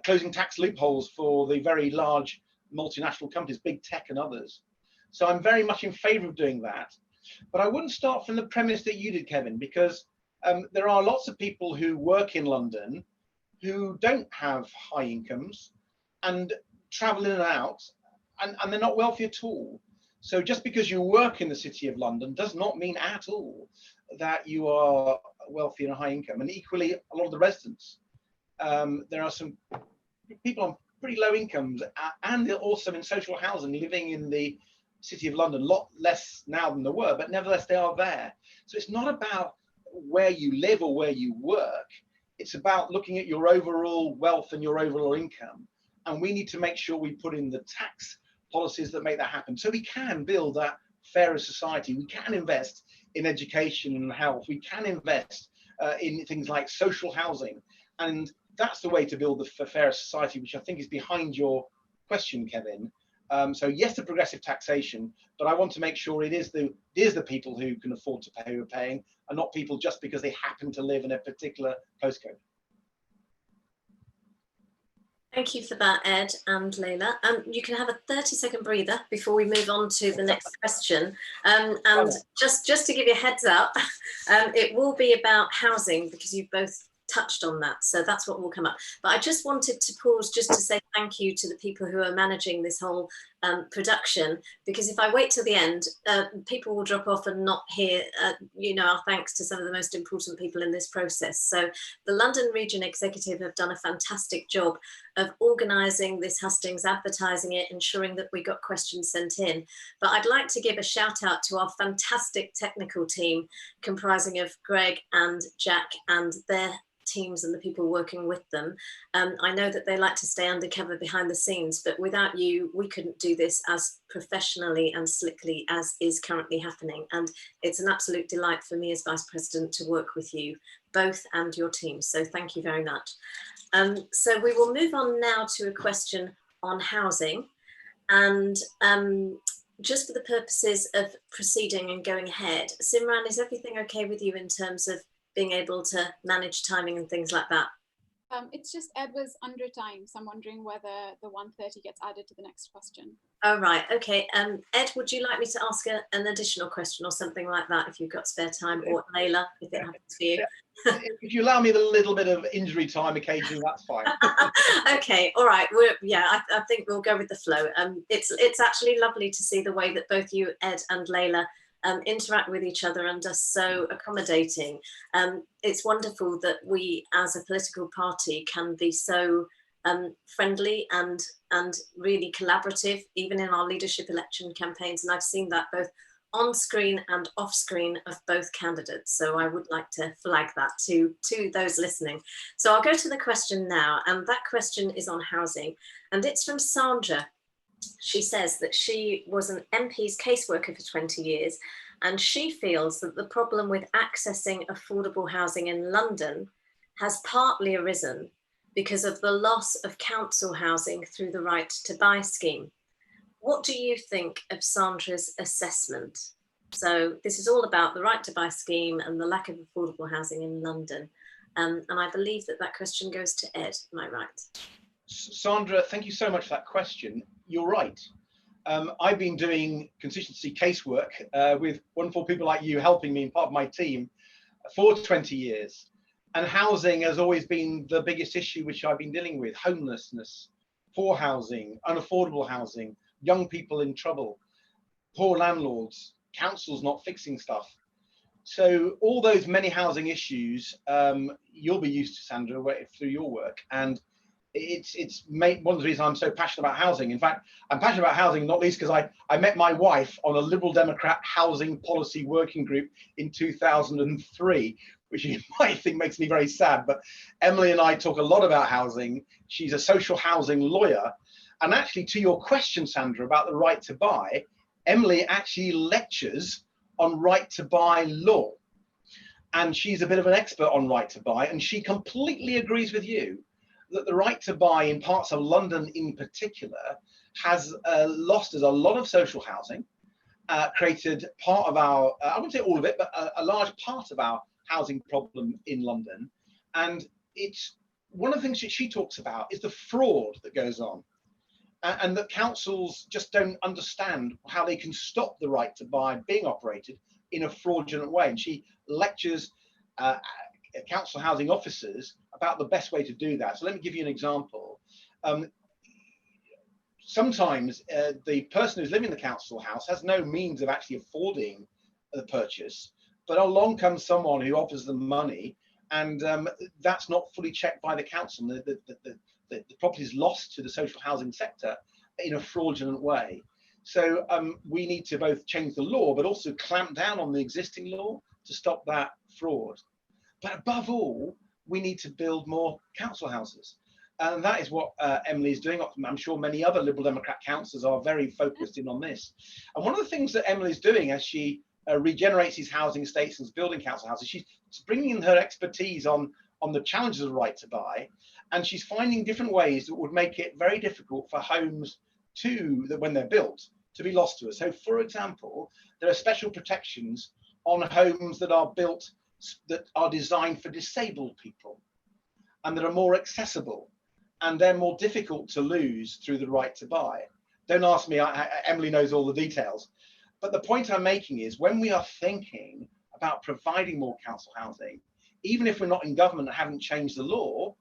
closing tax loopholes for the very large multinational companies, big tech and others. So I'm very much in favor of doing that. But I wouldn't start from the premise that you did, Kevin, because there are lots of people who work in London who don't have high incomes and travel in and out, and they're not wealthy at all. So just because you work in the City of London does not mean at all that you are wealthy and a high income. And equally, a lot of the residents, there are some people on pretty low incomes and also in social housing living in the City of London, a lot less now than there were, but nevertheless they are there. So it's not about where you live or where you work. It's about looking at your overall wealth and your overall income. And we need to make sure we put in the tax policies that make that happen, so we can build that fairer society. We can invest in education and health. We can invest in things like social housing, and that's the way to build the fairer society, which I think is behind your question, Kevin. So yes, to progressive taxation, but I want to make sure it is the people who can afford to pay who are paying, and not people just because they happen to live in a particular postcode. Thank you for that, Ed and Leila. You can have a 30-second breather before we move on to the next question. And just to give you a heads up, it will be about housing because you both touched on that. So that's what will come up. But I just wanted to pause just to say thank you to the people who are managing this whole production, because if I wait till the end, people will drop off and not hear, our thanks to some of the most important people in this process. So the London Region Executive have done a fantastic job of organising this hustings, advertising it, ensuring that we got questions sent in. But I'd like to give a shout out to our fantastic technical team comprising of Greg and Jack and their teams and the people working with them. I know that they like to stay undercover behind the scenes, but without you, we couldn't do this as professionally and slickly as is currently happening. And it's an absolute delight for me as Vice President to work with you both and your team. So thank you very much. So we will move on now to a question on housing. And just for the purposes of proceeding and going ahead, Simran, is everything okay with you in terms of being able to manage timing and things like that? It's just Ed was under time, so I'm wondering whether the 1:30 gets added to the next question. Oh, right. Okay. Ed, would you like me to ask an additional question or something like that if you've got spare time, or Leila, if it happens for you? If you allow me a little bit of injury time occasionally, that's fine. Okay. All right. I think we'll go with the flow. It's actually lovely to see the way that both you, Ed, and Leila interact with each other and are so accommodating. It's wonderful that we as a political party can be so friendly and really collaborative, even in our leadership election campaigns. And I've seen that both on screen and off screen of both candidates. So I would like to flag that to those listening. So I'll go to the question now, and that question is on housing, and it's from Sandra. She says that she was an MP's caseworker for 20 years, and she feels that the problem with accessing affordable housing in London has partly arisen because of the loss of council housing through the Right to Buy scheme. What do you think of Sandra's assessment? So this is all about the Right to Buy scheme and the lack of affordable housing in London. And I believe that question goes to Ed, am I right? Sandra, thank you so much for that question. You're right. I've been doing constituency casework with wonderful people like you helping me and part of my team for 20 years. And housing has always been the biggest issue which I've been dealing with: homelessness, poor housing, unaffordable housing, young people in trouble, poor landlords, councils not fixing stuff. So all those many housing issues you'll be used to, Sandra, through your work. And it's made one of the reasons I'm so passionate about housing. In fact, I'm passionate about housing not least because I met my wife on a Liberal Democrat housing policy working group in 2003, which you might think makes me very sad. But Emily and I talk a lot about housing. She's a social housing lawyer. And actually, to your question, Sandra, about the right to buy, Emily actually lectures on right to buy law. And she's a bit of an expert on right to buy. And she completely agrees with you that the right to buy in parts of London in particular has lost us a lot of social housing, created part of our, I wouldn't say all of it, but a large part of our housing problem in London. And it's one of the things that she talks about is the fraud that goes on, and that councils just don't understand how they can stop the right to buy being operated in a fraudulent way. And she lectures council housing officers about the best way to do that. So let me give you an example. Sometimes the person who's living in the council house has no means of actually affording the purchase, but along comes someone who offers them money, and that's not fully checked by the council. The property is lost to the social housing sector in a fraudulent way. So we need to both change the law, but also clamp down on the existing law to stop that fraud. But above all, we need to build more council houses. And that is what Emily is doing. I'm sure many other Liberal Democrat councillors are very focused in on this. And one of the things that Emily is doing as she regenerates these housing estates and is building council houses, she's bringing in her expertise on the challenges of the right to buy. And she's finding different ways that would make it very difficult for homes when they're built, to be lost to us. So, for example, there are special protections on homes that are built that are designed for disabled people and that are more accessible, and they're more difficult to lose through the right to buy. Don't ask me, Emily knows all the details. But the point I'm making is, when we are thinking about providing more council housing, even if we're not in government and haven't changed the law,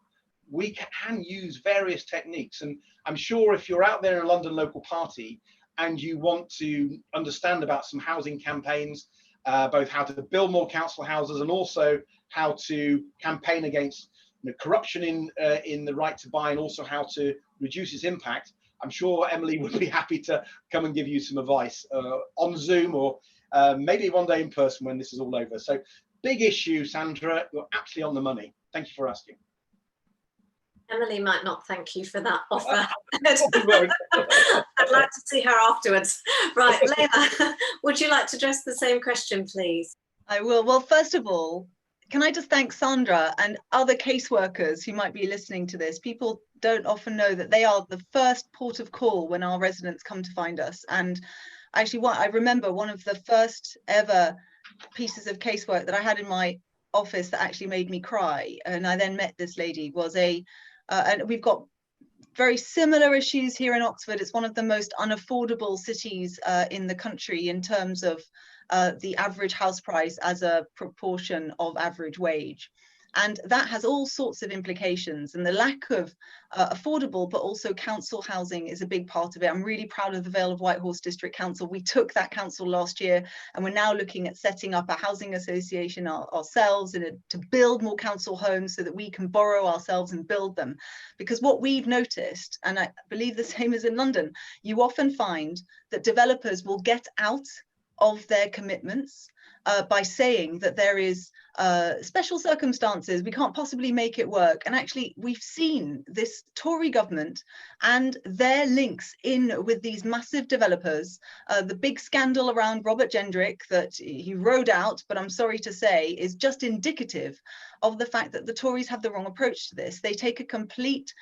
we can use various techniques. And I'm sure if you're out there in a London local party and you want to understand about some housing campaigns, both how to build more council houses and also how to campaign against corruption in the right to buy, and also how to reduce its impact, I'm sure Emily would be happy to come and give you some advice on Zoom, or maybe one day in person when this is all over. So big issue, Sandra. You're absolutely on the money. Thank you for asking. Emily might not thank you for that offer. I'd like to see her afterwards. Right, Leila, would you like to address the same question, please? I will. Well, first of all, can I just thank Sandra and other caseworkers who might be listening to this? People don't often know that they are the first port of call when our residents come to find us. And actually, I remember one of the first ever pieces of casework that I had in my office that actually made me cry, and I then met this lady, was and we've got very similar issues here in Oxford. It's one of the most unaffordable cities in the country in terms of the average house price as a proportion of average wage. And that has all sorts of implications, and the lack of affordable but also council housing is a big part of it. I'm really proud of the Vale of Whitehorse District Council. We took that council last year, and we're now looking at setting up a housing association ourselves to build more council homes so that we can borrow ourselves and build them. Because what we've noticed, and I believe the same as in London, you often find that developers will get out of their commitments by saying that there is special circumstances, we can't possibly make it work. And actually, we've seen this Tory government and their links in with these massive developers. The big scandal around Robert Gendrick that he rode out, but I'm sorry to say, is just indicative of the fact that the Tories have the wrong approach to this. They take a complete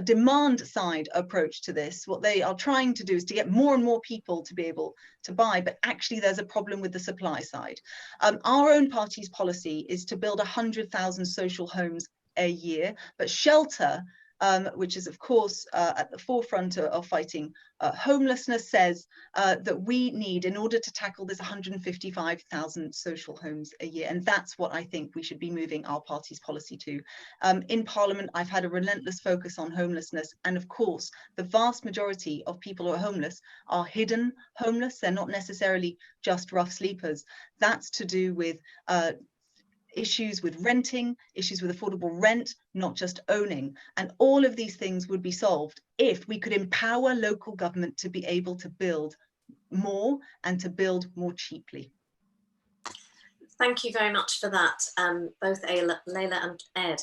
demand side approach to this. What they are trying to do is to get more and more people to be able to buy, but actually there's a problem with the supply side. Our own party's policy is to build 100,000 social homes a year, but shelter, which is of course at the forefront of fighting homelessness, says that we need, in order to tackle this, 155,000 social homes a year. And that's what I think we should be moving our party's policy to. In Parliament, I've had a relentless focus on homelessness. And of course, the vast majority of people who are homeless are hidden homeless. They're not necessarily just rough sleepers. That's to do with issues with renting, issues with affordable rent, not just owning. And all of these things would be solved if we could empower local government to be able to build more and to build more cheaply. Thank you very much for that, both Leila and Ed.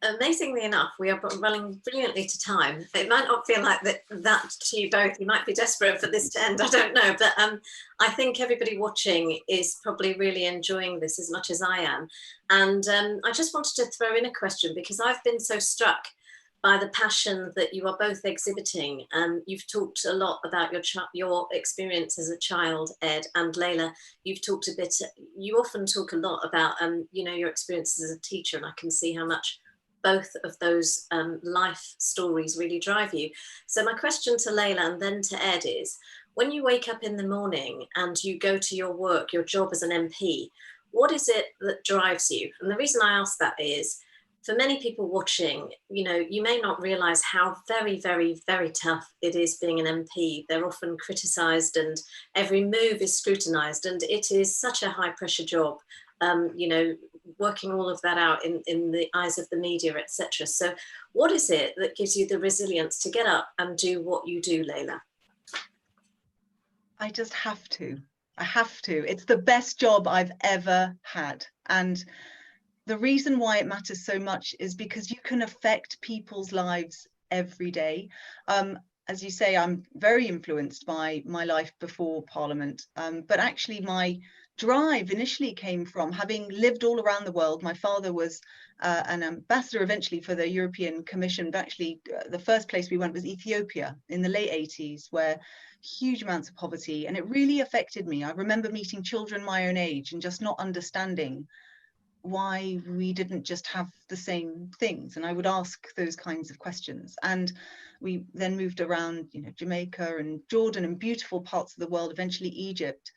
Amazingly enough, we are running brilliantly to time. It might not feel like that to you both. You might be desperate for this to end, I don't know. But I think everybody watching is probably really enjoying this as much as I am. And I just wanted to throw in a question, because I've been so struck by the passion that you are both exhibiting. You've talked a lot about your experience as a child, Ed, and Leila. You've talked a bit, you often talk a lot about your experiences as a teacher, and I can see how much both of those life stories really drive you. So my question to Leila and then to Ed is, when you wake up in the morning and you go to your work, your job as an MP, what is it that drives you? And the reason I ask that is, for many people watching, you may not realise how very, very, very tough it is being an MP. They're often criticised and every move is scrutinised, and it is such a high pressure job. Working all of that out in the eyes of the media, etc. So what is it that gives you the resilience to get up and do what you do, Leila? I just have to. I have to. It's the best job I've ever had. And the reason why it matters so much is because you can affect people's lives every day. As you say, I'm very influenced by my life before Parliament, but actually my drive initially came from having lived all around the world. My father was an ambassador eventually for the European Commission, but actually the first place we went was Ethiopia in the late 80s, where huge amounts of poverty, and it really affected me. I remember meeting children my own age and just not understanding why we didn't just have the same things, and I would ask those kinds of questions. And we then moved around, Jamaica and Jordan and beautiful parts of the world, eventually Egypt.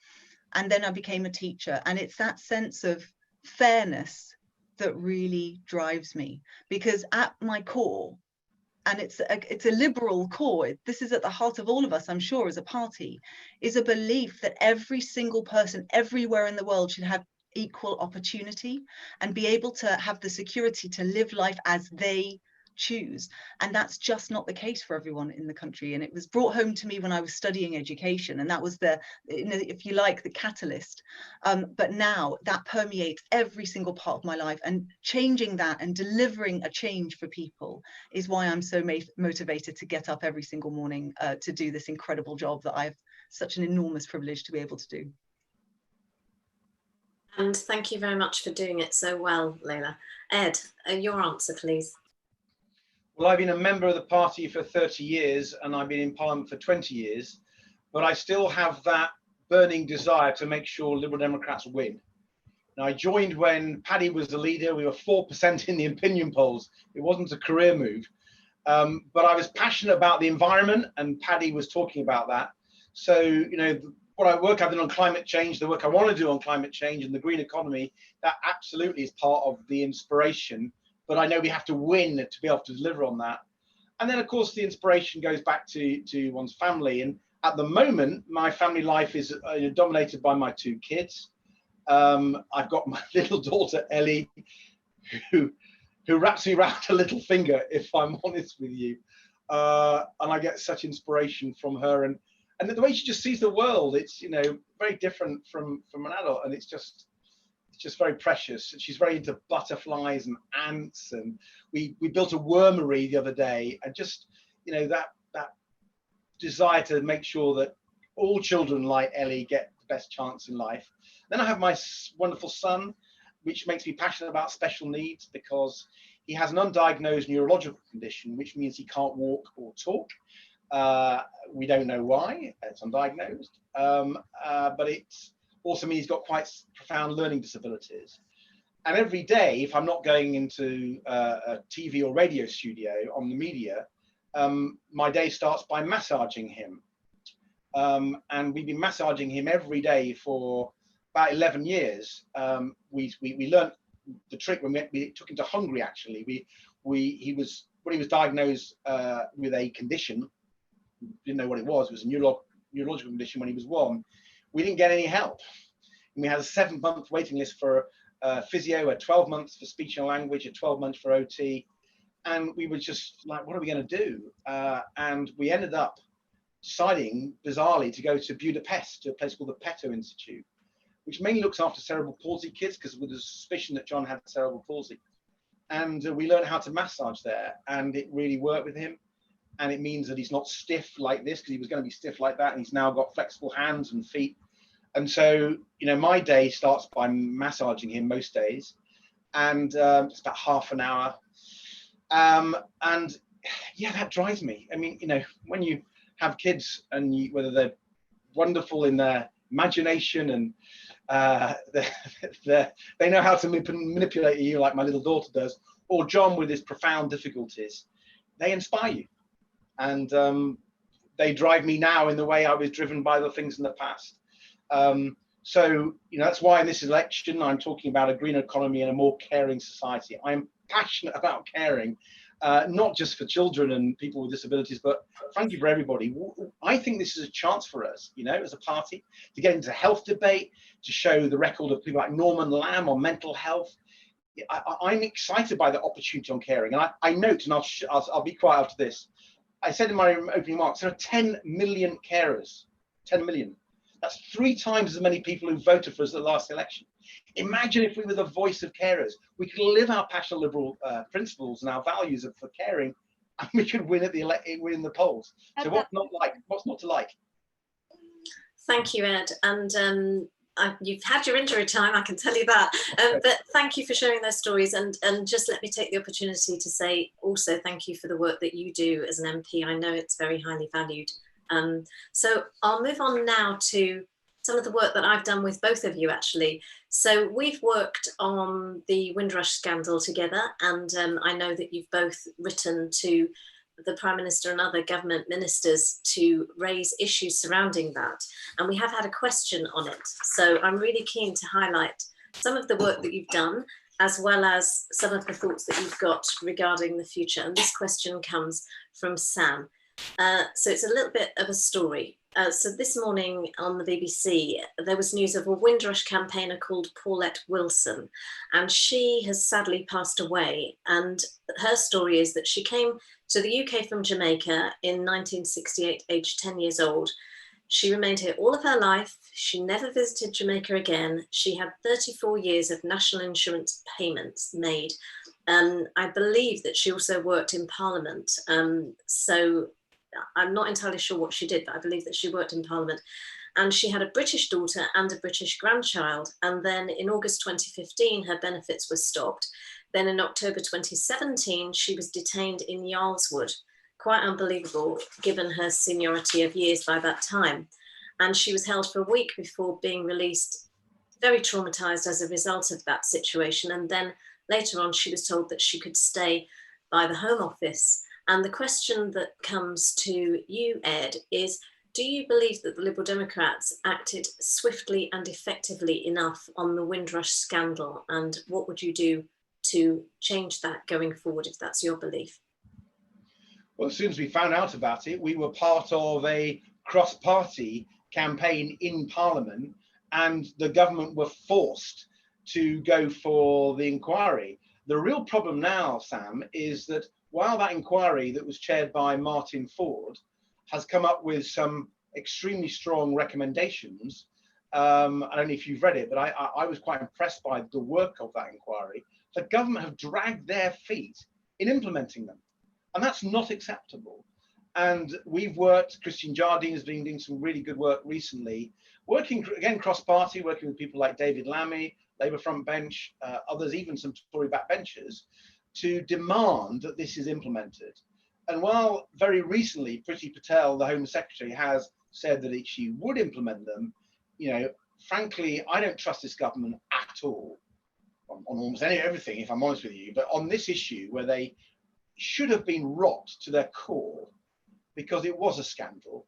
And then I became a teacher, and it's that sense of fairness that really drives me, because at my core, and it's a liberal core, this is at the heart of all of us, I'm sure, as a party, is a belief that every single person everywhere in the world should have equal opportunity and be able to have the security to live life as they choose. And that's just not the case for everyone in the country. And it was brought home to me when I was studying education, and that was the, if you like, the catalyst. But now that permeates every single part of my life, and changing that and delivering a change for people is why I'm so motivated to get up every single morning to do this incredible job that I've such an enormous privilege to be able to do. And thank you very much for doing it so well, Leila. Ed, your answer, please. Well, I've been a member of the party for 30 years and I've been in Parliament for 20 years, but I still have that burning desire to make sure Liberal Democrats win. Now, I joined when Paddy was the leader. We were 4% in the opinion polls. It wasn't a career move. But I was passionate about the environment, and Paddy was talking about that. So, you know, what I've done on climate change, the work I want to do on climate change and the green economy, that absolutely is part of the inspiration. But I know we have to win to be able to deliver on that. And then, of course, the inspiration goes back to one's family. And at the moment, my family life is dominated by my 2 kids. I've got my little daughter, Ellie, who wraps me around a little finger, if I'm honest with you. And I get such inspiration from her. And the way she just sees the world, it's, you know, very different from an adult. And it's just very precious. She's very into butterflies and ants. And we built a wormery the other day. And just, you know, that desire to make sure that all children like Ellie get the best chance in life. Then I have my wonderful son, which makes me passionate about special needs because he has an undiagnosed neurological condition, which means he can't walk or talk. We don't know why, it's undiagnosed, but it also means he's got quite profound learning disabilities. And every day, if I'm not going into a TV or radio studio on the media, my day starts by massaging him. And we've been massaging him every day for about 11 years. We learned the trick when we took him to Hungary. Actually, when he was diagnosed with a condition, didn't know what it was. It was a neurological condition when he was 1. We didn't get any help. And we had a 7-month waiting list for physio, 12 months for speech and language, 12 months for OT, and we were just like, what are we going to do? And we ended up deciding, bizarrely, to go to Budapest, to a place called the Peto Institute, which mainly looks after cerebral palsy kids, because with the suspicion that John had cerebral palsy. And we learned how to massage there, and it really worked with him. And it means that he's not stiff like this, because he was going to be stiff like that, and he's now got flexible hands and feet. And so, you know, my day starts by massaging him most days, and it's about half an hour. And yeah, that drives me. I mean, you know, when you have kids, and whether they're wonderful in their imagination and they know how to manipulate you like my little daughter does, or John with his profound difficulties, they inspire you. And they drive me now in the way I was driven by the things in the past. So, you know, that's why in this election, I'm talking about a greener economy and a more caring society. I'm passionate about caring, not just for children and people with disabilities, but frankly for everybody. I think this is a chance for us, you know, as a party, to get into health debate, to show the record of people like Norman Lamb on mental health. I'm excited by the opportunity on caring. And I note, and I'll be quiet after this, I said in my opening remarks, there are 10 million carers, 10 million. That's 3 times as many people who voted for us at the last election. Imagine if we were the voice of carers. We could live our passionate liberal principles and our values for caring, and we could win win the polls. So what's not to like? Thank you, Ed. And you've had your injury time, I can tell you that. But thank you for sharing those stories. And just let me take the opportunity to say also thank you for the work that you do as an MP. I know it's very highly valued. So I'll move on now to some of the work that I've done with both of you, actually. So we've worked on the Windrush scandal together, and I know that you've both written to the Prime Minister and other government ministers to raise issues surrounding that. And we have had a question on it. So I'm really keen to highlight some of the work that you've done, as well as some of the thoughts that you've got regarding the future. And this question comes from Sam. So it's a little bit of a story. So this morning on the BBC, there was news of a Windrush campaigner called Paulette Wilson, and she has sadly passed away. And her story is that she came to the UK from Jamaica in 1968, aged 10 years old. She remained here all of her life. She never visited Jamaica again. She had 34 years of national insurance payments made. I believe that she also worked in Parliament. So I'm not entirely sure what she did, but I believe that she worked in Parliament. And she had a British daughter and a British grandchild. And then in August 2015, her benefits were stopped. Then in October 2017, she was detained in Yarlswood. Quite unbelievable, given her seniority of years by that time. And she was held for a week before being released very traumatized as a result of that situation. And then later on, she was told that she could stay by the Home Office. And the question that comes to you, Ed, is do you believe that the Liberal Democrats acted swiftly and effectively enough on the Windrush scandal? And what would you do to change that going forward, if that's your belief? Well, as soon as we found out about it, we were part of a cross-party campaign in Parliament, and the government were forced to go for the inquiry. The real problem now, Sam, is that while that inquiry that was chaired by Martin Ford has come up with some extremely strong recommendations, I don't know if you've read it, but I was quite impressed by the work of that inquiry. The government have dragged their feet in implementing them, and that's not acceptable. And we've worked, Christian Jardine has been doing some really good work recently, working again cross-party, working with people like David Lammy, Labour front bench, others, even some Tory backbenchers, to demand that this is implemented. And while very recently Priti Patel, the Home Secretary, has said that she would implement them, you know, frankly, I don't trust this government at all on almost everything, if I'm honest with you. But on this issue, where they should have been rocked to their core because it was a scandal,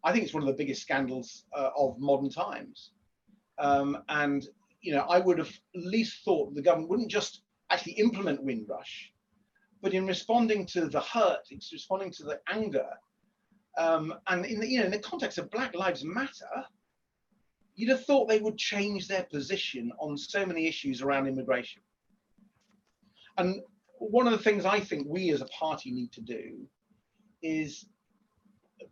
I think it's one of the biggest scandals of modern times. And you know, I would have at least thought the government wouldn't just actually implement Windrush, but in responding to the hurt, it's responding to the anger, and in the, you know, in the context of Black Lives Matter, you'd have thought they would change their position on so many issues around immigration. And one of the things I think we as a party need to do is,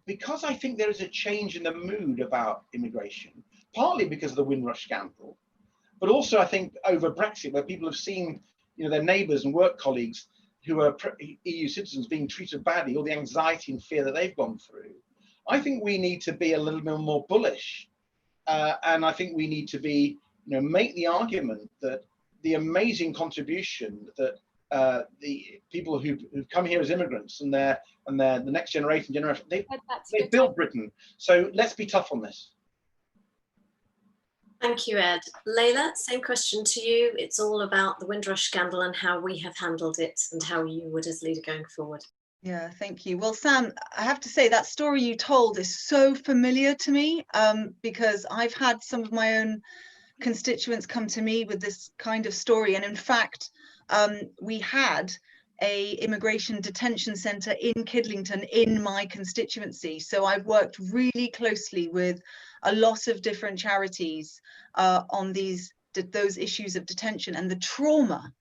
because I think there is a change in the mood about immigration, partly because of the Windrush scandal, but also I think over Brexit, where people have seen, you know, their neighbours and work colleagues who are EU citizens being treated badly, all the anxiety and fear that they've gone through. I think we need to be a little bit more bullish, and I think we need to be, you know, make the argument that the amazing contribution that the people who've come here as immigrants and they're the next generation, they built Britain. So let's be tough on this. Thank you, Ed. Leila, same question to you. It's all about the Windrush scandal and how we have handled it and how you would as leader going forward. Yeah, thank you. Well, Sam, I have to say that story you told is so familiar to me, because I've had some of my own constituents come to me with this kind of story. And in fact, we had a immigration detention centre in Kidlington in my constituency. So I've worked really closely with a lot of different charities on those issues of detention and the trauma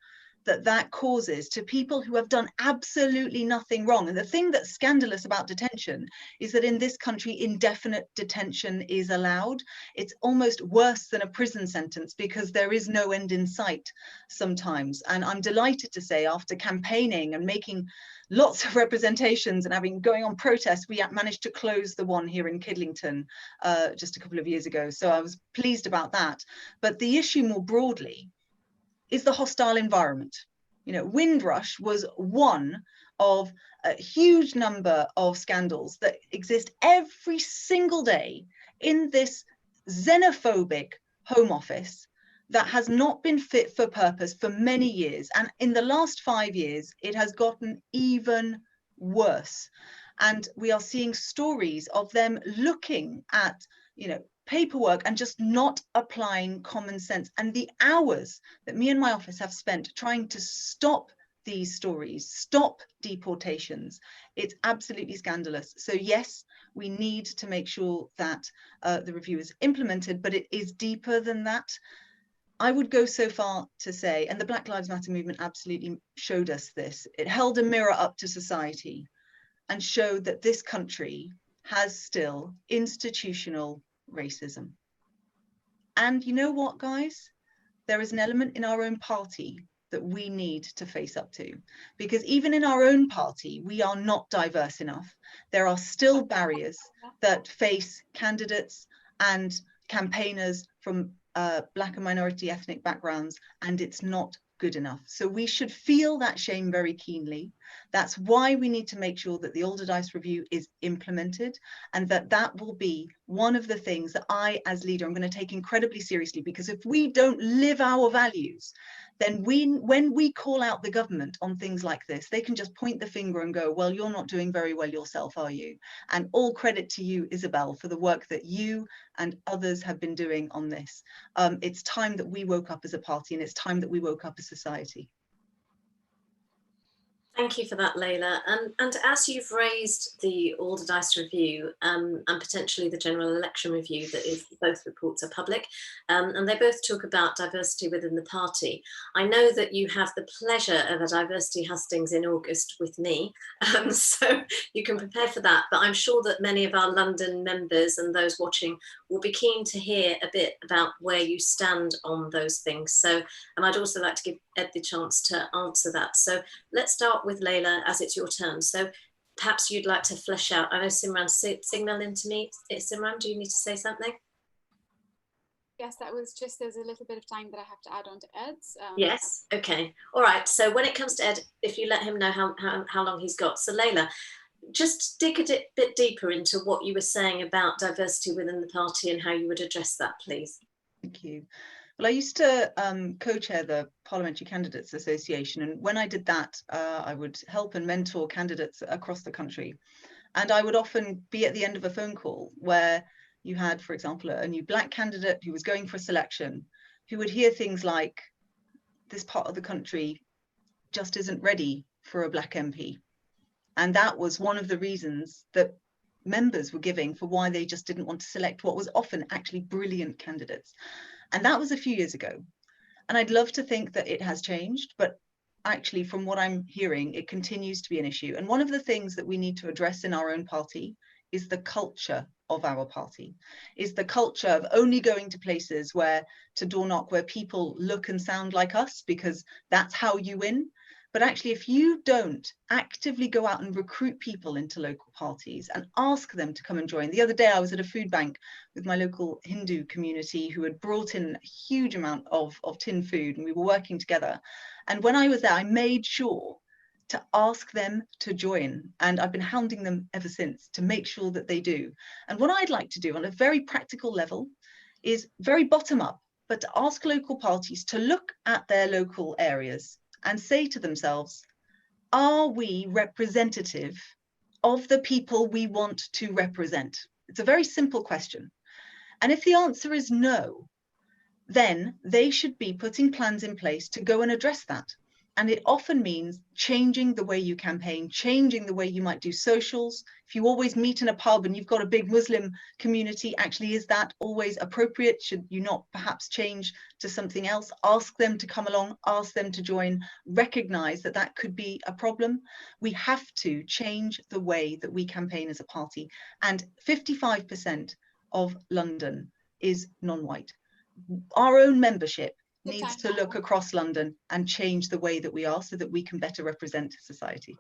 that causes to people who have done absolutely nothing wrong. And the thing that's scandalous about detention is that in this country, indefinite detention is allowed. It's almost worse than a prison sentence because there is no end in sight sometimes. And I'm delighted to say, after campaigning and making lots of representations and going on protests, we managed to close the one here in Kidlington just a couple of years ago. So I was pleased about that. But the issue more broadly is the hostile environment. You know, Windrush was one of a huge number of scandals that exist every single day in this xenophobic Home Office that has not been fit for purpose for many years. And in the last 5 years, it has gotten even worse. And we are seeing stories of them looking at, you know, paperwork and just not applying common sense. And the hours that me and my office have spent trying to stop these stories, stop deportations, it's absolutely scandalous. So yes, we need to make sure that the review is implemented, but it is deeper than that. I would go so far to say, and the Black Lives Matter movement absolutely showed us this, it held a mirror up to society and showed that this country has still institutional racism. And you know what, guys? There is an element in our own party that we need to face up to, because even in our own party, we are not diverse enough. There are still barriers that face candidates and campaigners from Black and minority ethnic backgrounds, and it's not good enough. So we should feel that shame very keenly. That's why we need to make sure that the Alderdice Review is implemented, and that will be one of the things that I, as leader, am going to take incredibly seriously, because if we don't live our values, then when we call out the government on things like this, they can just point the finger and go, well, you're not doing very well yourself, are you? And all credit to you, Isabel, for the work that you and others have been doing on this. It's time that we woke up as a party, and it's time that we woke up as society. Thank you for that, Leila. And as you've raised the Alderdice Review and potentially the General Election Review, that is, both reports are public, and they both talk about diversity within the party. I know that you have the pleasure of a diversity hustings in August with me, so you can prepare for that. But I'm sure that many of our London members and those watching will be keen to hear a bit about where you stand on those things. So, and I'd also like to give Ed the chance to answer that. So let's start with Leila, as it's your turn. So perhaps you'd like to flesh out. I know Simran signaled into me. Simran, do you need to say something? Yes, that was just, there's a little bit of time that I have to add on to Ed's. Yes, okay. All right, so when it comes to Ed, if you let him know how long he's got. So Leila, just dig a bit deeper into what you were saying about diversity within the party and how you would address that, please. Thank you. Well, I used to co-chair the Parliamentary Candidates Association, and when I did that, I would help and mentor candidates across the country. And I would often be at the end of a phone call where you had, for example, a new Black candidate who was going for a selection, who would hear things like, this part of the country just isn't ready for a Black MP. And that was one of the reasons that members were giving for why they just didn't want to select what was often actually brilliant candidates. And that was a few years ago. And I'd love to think that it has changed, but actually from what I'm hearing, it continues to be an issue. And one of the things that we need to address in our own party is the culture of our party, is the culture of only going to places where, to door knock, where people look and sound like us, because that's how you win. But actually, if you don't actively go out and recruit people into local parties and ask them to come and join. The other day, I was at a food bank with my local Hindu community who had brought in a huge amount of tin food, and we were working together. And when I was there, I made sure to ask them to join. And I've been hounding them ever since to make sure that they do. And what I'd like to do on a very practical level is very bottom up, but to ask local parties to look at their local areas and say to themselves, are we representative of the people we want to represent? It's a very simple question. And if the answer is no, then they should be putting plans in place to go and address that. And it often means changing the way you campaign, changing the way you might do socials. If you always meet in a pub and you've got a big Muslim community, actually, is that always appropriate? Should you not perhaps change to something else? Ask them to come along, ask them to join, recognize that that could be a problem. We have to change the way that we campaign as a party. And 55% of London is non-white. Our own membership needs to look across London and change the way that we are so that we can better represent society.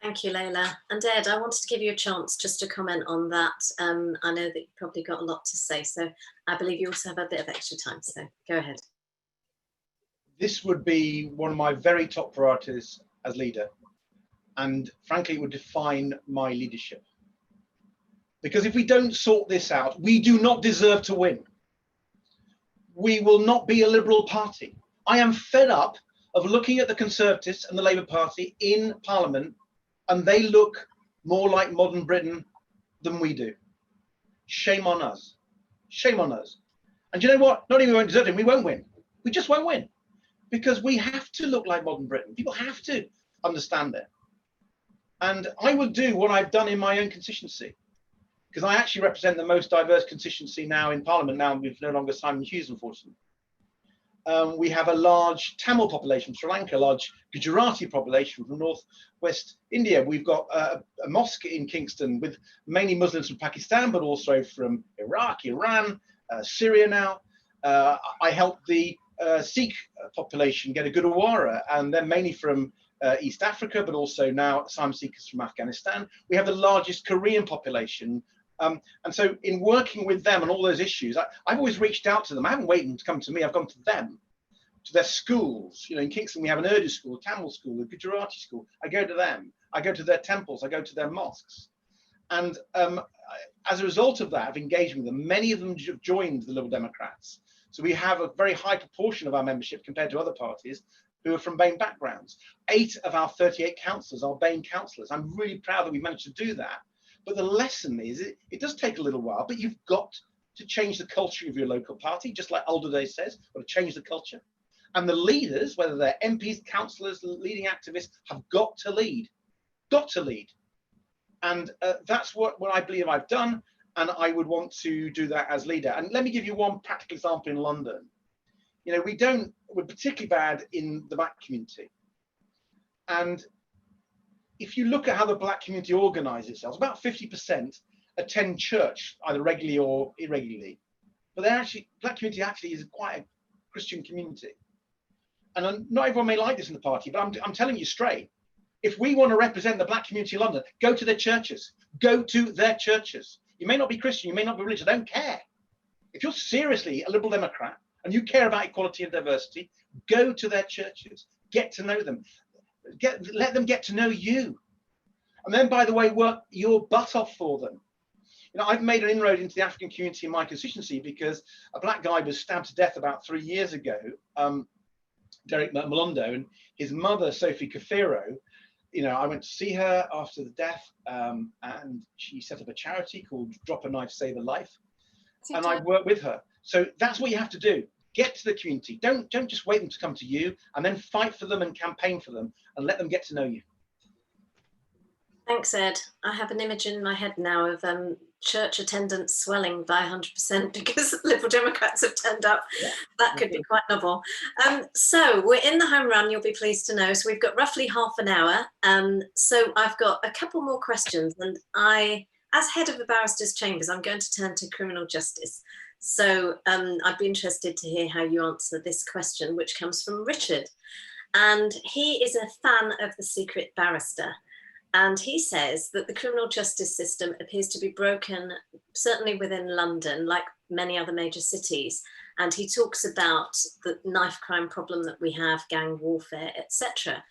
Thank you, Leila. And Ed, I wanted to give you a chance just to comment on that. I know that you've probably got a lot to say, so I believe you also have a bit of extra time, so go ahead. This would be one of my very top priorities as leader, and frankly, it would define my leadership. Because if we don't sort this out, we do not deserve to win. We will not be a Liberal Party. I am fed up of looking at the Conservatives and the Labour Party in Parliament, and they look more like modern Britain than we do. Shame on us. Shame on us. And you know what? Not even we won't deserve it, we won't win. We just won't win. Because we have to look like modern Britain. People have to understand it. And I would do what I've done in my own constituency, because I actually represent the most diverse constituency now in Parliament, now with no longer Simon Hughes, unfortunately. We have a large Tamil population from Sri Lanka, a large Gujarati population from northwest India. We've got a mosque in Kingston with mainly Muslims from Pakistan, but also from Iraq, Iran, Syria now. I helped the Sikh population get a Gurdwara, and they're mainly from East Africa, but also now asylum seekers from Afghanistan. We have the largest Korean population. And so in working with them on all those issues, I've always reached out to them. I haven't waited to come to me, I've gone to them to their schools. In Kingston, we have an Urdu school, a Tamil school, a Gujarati school. I go to them. I go to their temples. I go to their mosques. And as a result of that, of engaging with them, many of them have joined the Liberal Democrats. So we have a very high proportion of our membership compared to other parties who are from BAME backgrounds. 8 of our 38 councillors are BAME councillors. I'm really proud that we managed to do that. But the lesson is, it does take a little while, but you've got to change the culture of your local party, just like Alderday says, got to change the culture. And the leaders, whether they're MPs, councillors, leading activists, have got to lead, And that's what I believe I've done, and I would want to do that as leader. And let me give you one practical example in London. We're particularly bad in the black community. And if you look at how the black community organises itself, about 50% attend church either regularly or irregularly. But black community actually is quite a Christian community. And not everyone may like this in the party, but I'm telling you straight. If we want to represent the black community of London, go to their churches. Go to their churches. You may not be Christian, you may not be religious, I don't care. If you're seriously a Liberal Democrat and you care about equality and diversity, go to their churches, get to know them, let them get to know you. And then, by the way, work your butt off for them. I've made an inroad into the African community in my constituency because a black guy was stabbed to death about 3 years ago, Derek Malondo, and his mother, Sophie Kafiro. I went to see her after the death, and she set up a charity called Drop a Knife, Save a Life. And I worked with her. So that's what you have to do. Get to the community. Don't just wait them to come to you, and then fight for them and campaign for them and let them get to know you. Thanks, Ed. I have an image in my head now of church attendance swelling by 100% because Liberal Democrats have turned up. Yeah. That could be quite novel. So we're in the home run, you'll be pleased to know. So we've got roughly half an hour. So I've got a couple more questions, and as head of the Barristers' Chambers, I'm going to turn to criminal justice. So I'd be interested to hear how you answer this question, which comes from Richard. And he is a fan of The Secret Barrister. And he says that the criminal justice system appears to be broken, certainly within London, like many other major cities. And he talks about the knife crime problem that we have, gang warfare, etc.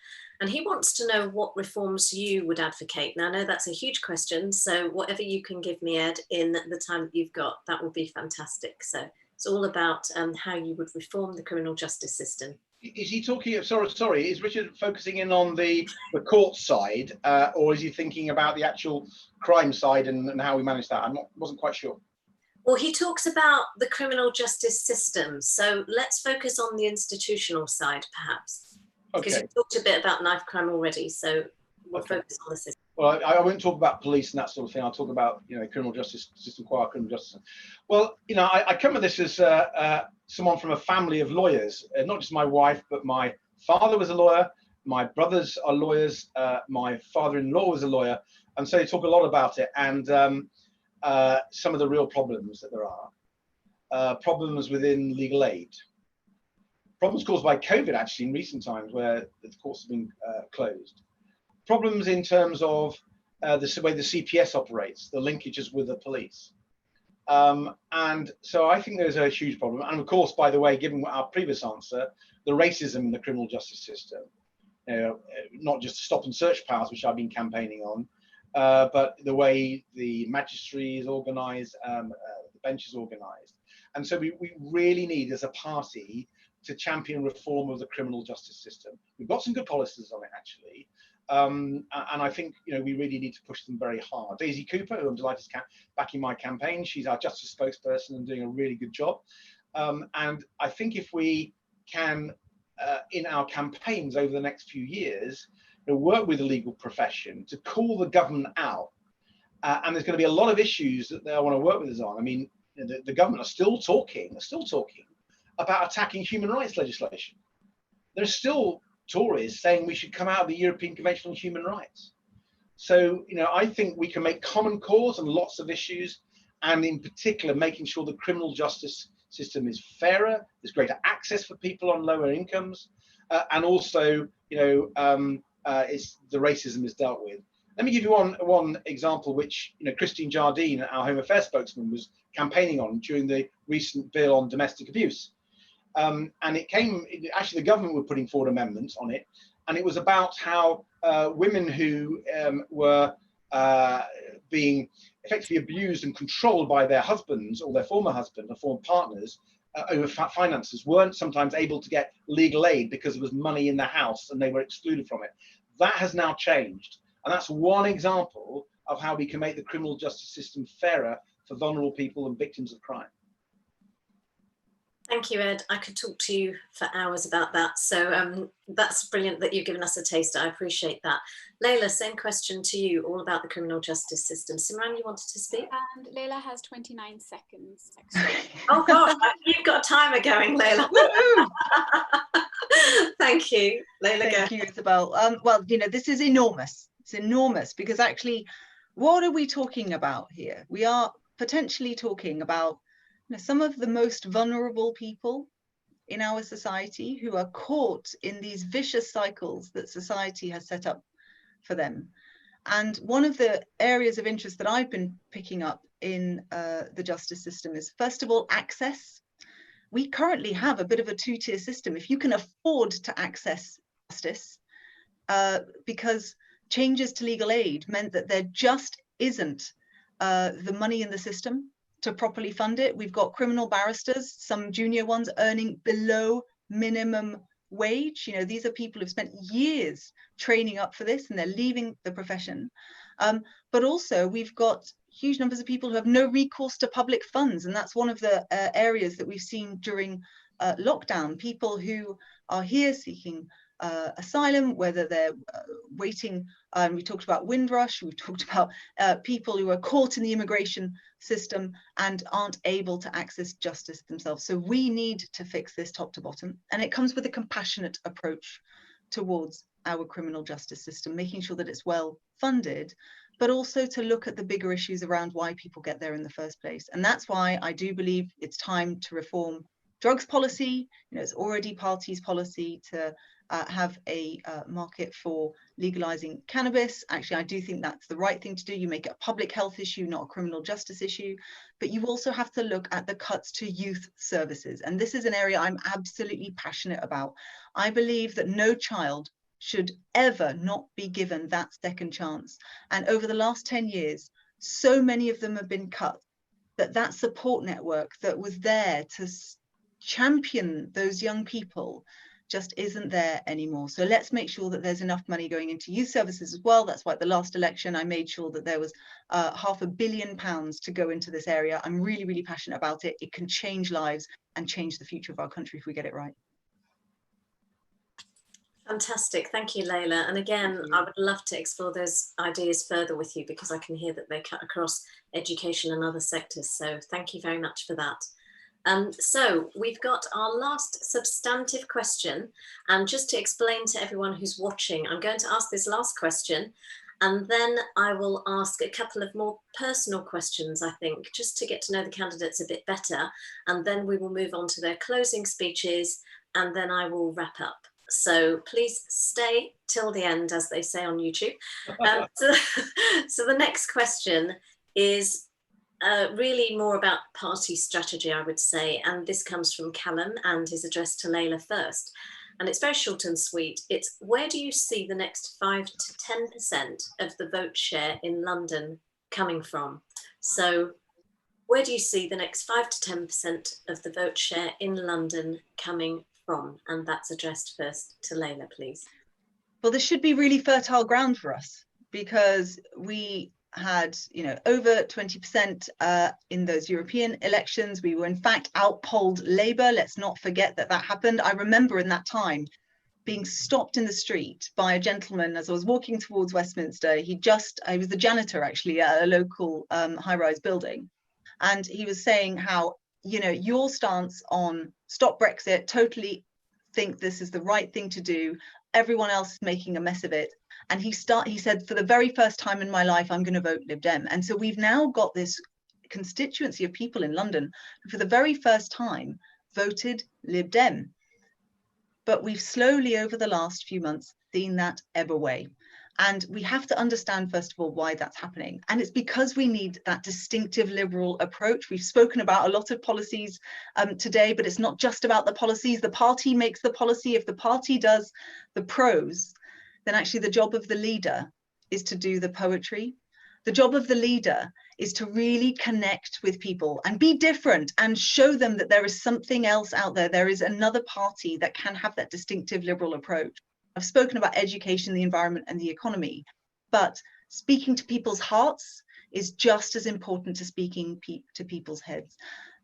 And he wants to know what reforms you would advocate. Now, I know that's a huge question, so whatever you can give me, Ed, in the time that you've got, that will be fantastic. So it's all about how you would reform the criminal justice system. Is he talking, sorry, is Richard focusing in on the court side, or is he thinking about the actual crime side and how we manage that? Wasn't quite sure. Well, he talks about the criminal justice system. So let's focus on the institutional side, perhaps. Because you talked a bit about knife crime already, so we'll focus on the system. Well, I won't talk about police and that sort of thing. I'll talk about, criminal justice system, quiet criminal justice. Well, I come at this as someone from a family of lawyers, not just my wife, but my father was a lawyer, my brothers are lawyers, my father-in-law was a lawyer, and so they talk a lot about it and some of the real problems that there are, problems within legal aid, problems caused by COVID actually in recent times where the courts have been closed, problems in terms of the way the CPS operates, the linkages with the police. And so I think there's a huge problem. And of course, by the way, given our previous answer, the racism in the criminal justice system, not just stop and search powers, which I've been campaigning on, but the way the magistracy is organised, the bench is organised. And so we really need, as a party, to champion reform of the criminal justice system. We've got some good policies on it, actually. And I think we really need to push them very hard. Daisy Cooper, who I'm delighted to back in my campaign, she's our justice spokesperson and doing a really good job. And I think if we can, in our campaigns over the next few years, work with the legal profession to call the government out. And there's going to be a lot of issues that they want to work with us on. I mean, the government are still talking about attacking human rights legislation. There's still Tories saying we should come out of the European Convention on Human Rights. So, I think we can make common cause on lots of issues, and in particular, making sure the criminal justice system is fairer, there's greater access for people on lower incomes, and also, it's the racism is dealt with. Let me give you one example, which Christine Jardine, our Home Affairs spokesman, was campaigning on during the recent bill on domestic abuse. And actually the government were putting forward amendments on it, and it was about how women who were being effectively abused and controlled by their husbands or their former husband or former partners over finances weren't sometimes able to get legal aid because there was money in the house and they were excluded from it. That has now changed, and that's one example of how we can make the criminal justice system fairer for vulnerable people and victims of crime. Thank you, Ed. I could talk to you for hours about that. So that's brilliant that you've given us a taster. I appreciate that. Leila, same question to you, all about the criminal justice system. Simran, you wanted to speak? And Leila has 29 seconds. Oh gosh, you've got a timer going, Leila. Thank you, Leila. Thank you, Isabel. Well, you know, this is enormous. It's enormous because actually, what are we talking about here? We are potentially talking about some of the most vulnerable people in our society who are caught in these vicious cycles that society has set up for them. And one of the areas of interest that I've been picking up in the justice system is, first of all, access. We currently have a bit of a two-tier system. If you can afford to access justice, because changes to legal aid meant that there just isn't the money in the system to properly fund it. We've got criminal barristers, some junior ones earning below minimum wage. You know, these are people who've spent years training up for this and they're leaving the profession. But also we've got huge numbers of people who have no recourse to public funds. And that's one of the areas that we've seen during lockdown. People who are here seeking asylum, whether they're waiting, we talked about Windrush, we've talked about people who are caught in the immigration system and aren't able to access justice themselves. So we need to fix this top to bottom, and it comes with a compassionate approach towards our criminal justice system, making sure that it's well funded, but also to look at the bigger issues around why people get there in the first place. And that's why I do believe it's time to reform drugs policy. You know, it's already party's policy to have a market for legalizing cannabis. Actually, I do think that's the right thing to do. You make it a public health issue, not a criminal justice issue. But you also have to look at the cuts to youth services. And this is an area I'm absolutely passionate about. I believe that no child should ever not be given that second chance. And over the last 10 years, so many of them have been cut, that support network that was there to champion those young people just isn't there anymore. So let's make sure that there's enough money going into youth services as well. That's why at the last election I made sure that there was £500 million to go into this area. I'm really, really passionate about it. It can change lives and change the future of our country if we get it right. Fantastic. Thank you, Leila. And again, I would love to explore those ideas further with you, because I can hear that they cut across education and other sectors. So thank you very much for that. So we've got our last substantive question, and just to explain to everyone who's watching, I'm going to ask this last question and then I will ask a couple of more personal questions, I think, just to get to know the candidates a bit better, and then we will move on to their closing speeches and then I will wrap up. So please stay till the end, as they say on YouTube. So the next question is really more about party strategy, I would say, and this comes from Callum and is addressed to Leila first. And it's very short and sweet. It's, where do you see the next 5 to 10% of the vote share in London coming from? So where do you see the next 5 to 10% of the vote share in London coming from? And that's addressed first to Leila, please. Well, this should be really fertile ground for us, because we had, over 20% in those European elections. We were in fact outpolled Labour. Let's not forget that happened. I remember in that time being stopped in the street by a gentleman as I was walking towards Westminster. I was the janitor actually at a local high-rise building. And he was saying how, your stance on stop Brexit, totally think this is the right thing to do. Everyone else is making a mess of it. And he said, for the very first time in my life, I'm going to vote Lib Dem. And so we've now got this constituency of people in London who for the very first time voted Lib Dem. But we've slowly over the last few months seen that ebb away. And we have to understand, first of all, why that's happening. And it's because we need that distinctive liberal approach. We've spoken about a lot of policies today, but it's not just about the policies. The party makes the policy. If the party does the prose, then actually the job of the leader is to do the poetry. The job of the leader is to really connect with people and be different and show them that there is something else out there. There is another party that can have that distinctive liberal approach. I've spoken about education, the environment, and the economy, but speaking to people's hearts is just as important to speaking to people's heads.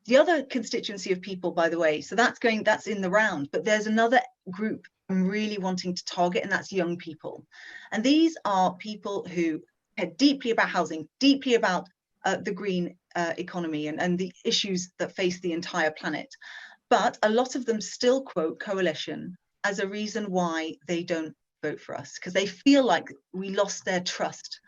The other constituency of people, by the way, so that's in the round, but there's another group I'm really wanting to target, and that's young people. And these are people who care deeply about housing, deeply about the green economy and the issues that face the entire planet. But a lot of them still quote coalition as a reason why they don't vote for us, because they feel like we lost their trust.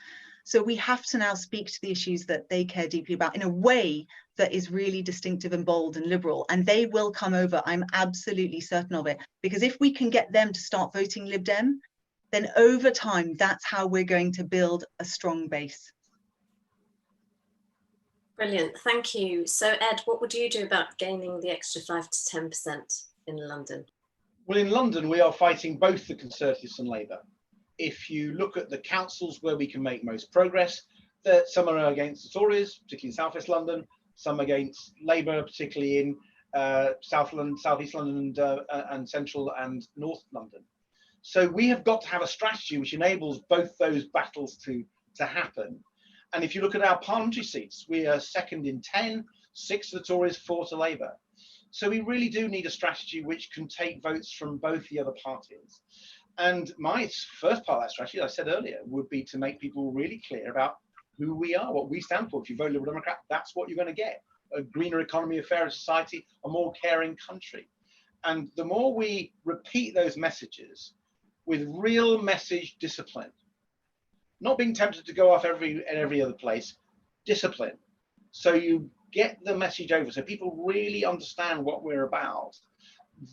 So we have to now speak to the issues that they care deeply about in a way that is really distinctive and bold and liberal, and they will come over. I'm absolutely certain of it, because if we can get them to start voting Lib Dem, then over time, that's how we're going to build a strong base. Brilliant, thank you. So Ed, what would you do about gaining the extra 5 to 10% in London? Well, in London, we are fighting both the Conservatives and Labour. If you look at the councils where we can make most progress, some are against the Tories, particularly in South West London, some against Labour, particularly in South London, South East London, and Central and North London. So we have got to have a strategy which enables both those battles to happen. And if you look at our parliamentary seats, we are second in 10, 6 to the Tories, 4 to Labour. So we really do need a strategy which can take votes from both the other parties. And my first part of that strategy, as I said earlier, would be to make people really clear about who we are, what we stand for. If you vote Liberal Democrat, that's what you're going to get. A greener economy, a fairer society, a more caring country. And the more we repeat those messages with real message discipline, not being tempted to go off every other place, discipline. So you get the message over so people really understand what we're about,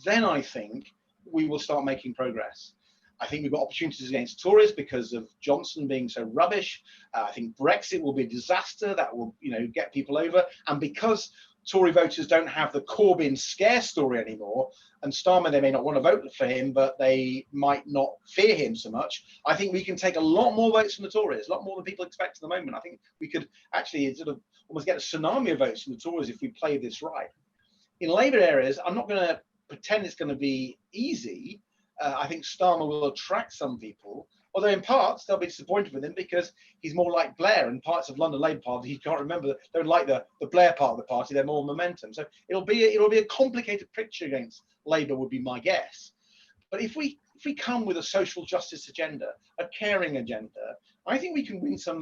then I think we will start making progress. I think we've got opportunities against Tories because of Johnson being so rubbish. I think Brexit will be a disaster that will, get people over. And because Tory voters don't have the Corbyn scare story anymore, and Starmer, they may not want to vote for him, but they might not fear him so much. I think we can take a lot more votes from the Tories, a lot more than people expect at the moment. I think we could actually sort of almost get a tsunami of votes from the Tories if we play this right. In Labour areas, I'm not going to pretend it's going to be easy. I think Starmer will attract some people, although in parts they'll be disappointed with him because he's more like Blair, and parts of London Labour Party he can't remember. They don't like the Blair part of the party. They're more momentum. So it'll be a complicated picture against Labour, would be my guess. But if we come with a social justice agenda, a caring agenda, I think we can win some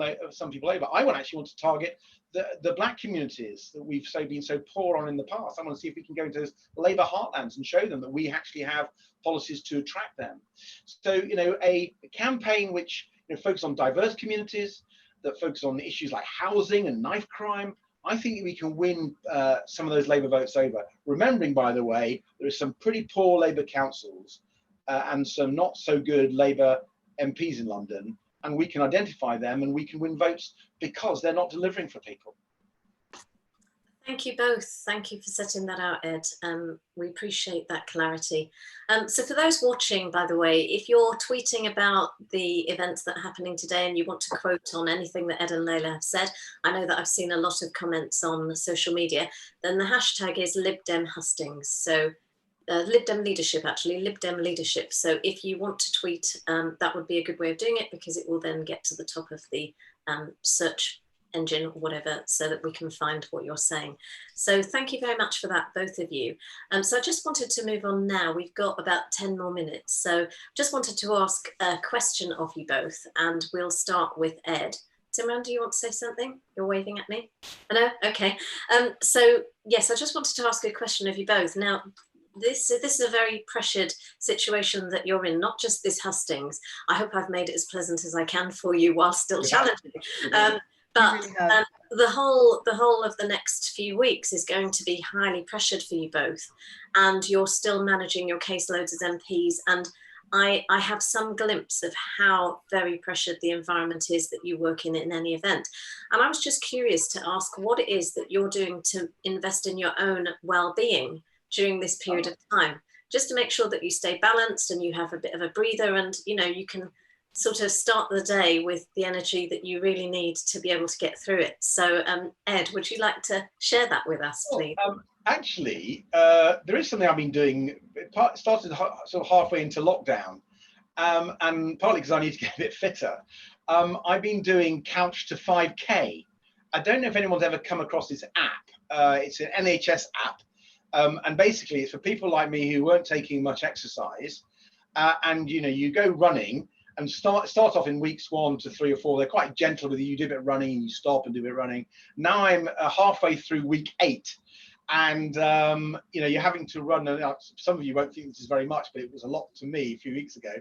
people over. I actually want to target the black communities that we've been so poor on in the past. I want to see if we can go into those Labour heartlands and show them that we actually have policies to attract them. So, a campaign which focus on diverse communities, that focus on issues like housing and knife crime, I think we can win some of those Labour votes over. Remembering, by the way, there are some pretty poor Labour councils and some not so good Labour MPs in London, and we can identify them and we can win votes because they're not delivering for people. Thank you both. Thank you for setting that out, Ed. We appreciate that clarity. So for those watching, by the way, if you're tweeting about the events that are happening today and you want to quote on anything that Ed and Leila have said, I know that I've seen a lot of comments on social media, then the hashtag is LibDemHustings. So Lib Dem leadership, actually, Lib Dem leadership. So if you want to tweet, that would be a good way of doing it because it will then get to the top of the search engine or whatever, so that we can find what you're saying. So thank you very much for that, both of you. So I just wanted to move on now. We've got about 10 more minutes. So just wanted to ask a question of you both, and we'll start with Ed. Simran, do you want to say something? You're waving at me. Oh, no? Okay. So yes, I just wanted to ask a question of you both. Now, this is a very pressured situation that you're in, not just this hustings. I hope I've made it as pleasant as I can for you while still challenging. But the whole of the next few weeks is going to be highly pressured for you both, and you're still managing your caseloads as MPs. And I have some glimpse of how very pressured the environment is that you work in any event. And I was just curious to ask what it is that you're doing to invest in your own well-being during this period of time, just to make sure that you stay balanced and you have a bit of a breather, and you can sort of start the day with the energy that you really need to be able to get through it. So Ed, would you like to share that with us, please? Actually, there is something I've been doing. It started sort of halfway into lockdown, and partly because I need to get a bit fitter. I've been doing Couch to 5K. I don't know if anyone's ever come across this app. It's an NHS app, and basically it's for people like me who weren't taking much exercise, and you go running. And start off in weeks 1 to 3 or 4. They're quite gentle with you. You do a bit of running and you stop and do a bit of running. Now I'm halfway through week 8, and you're having to run. Some of you won't think this is very much, but it was a lot to me a few weeks ago.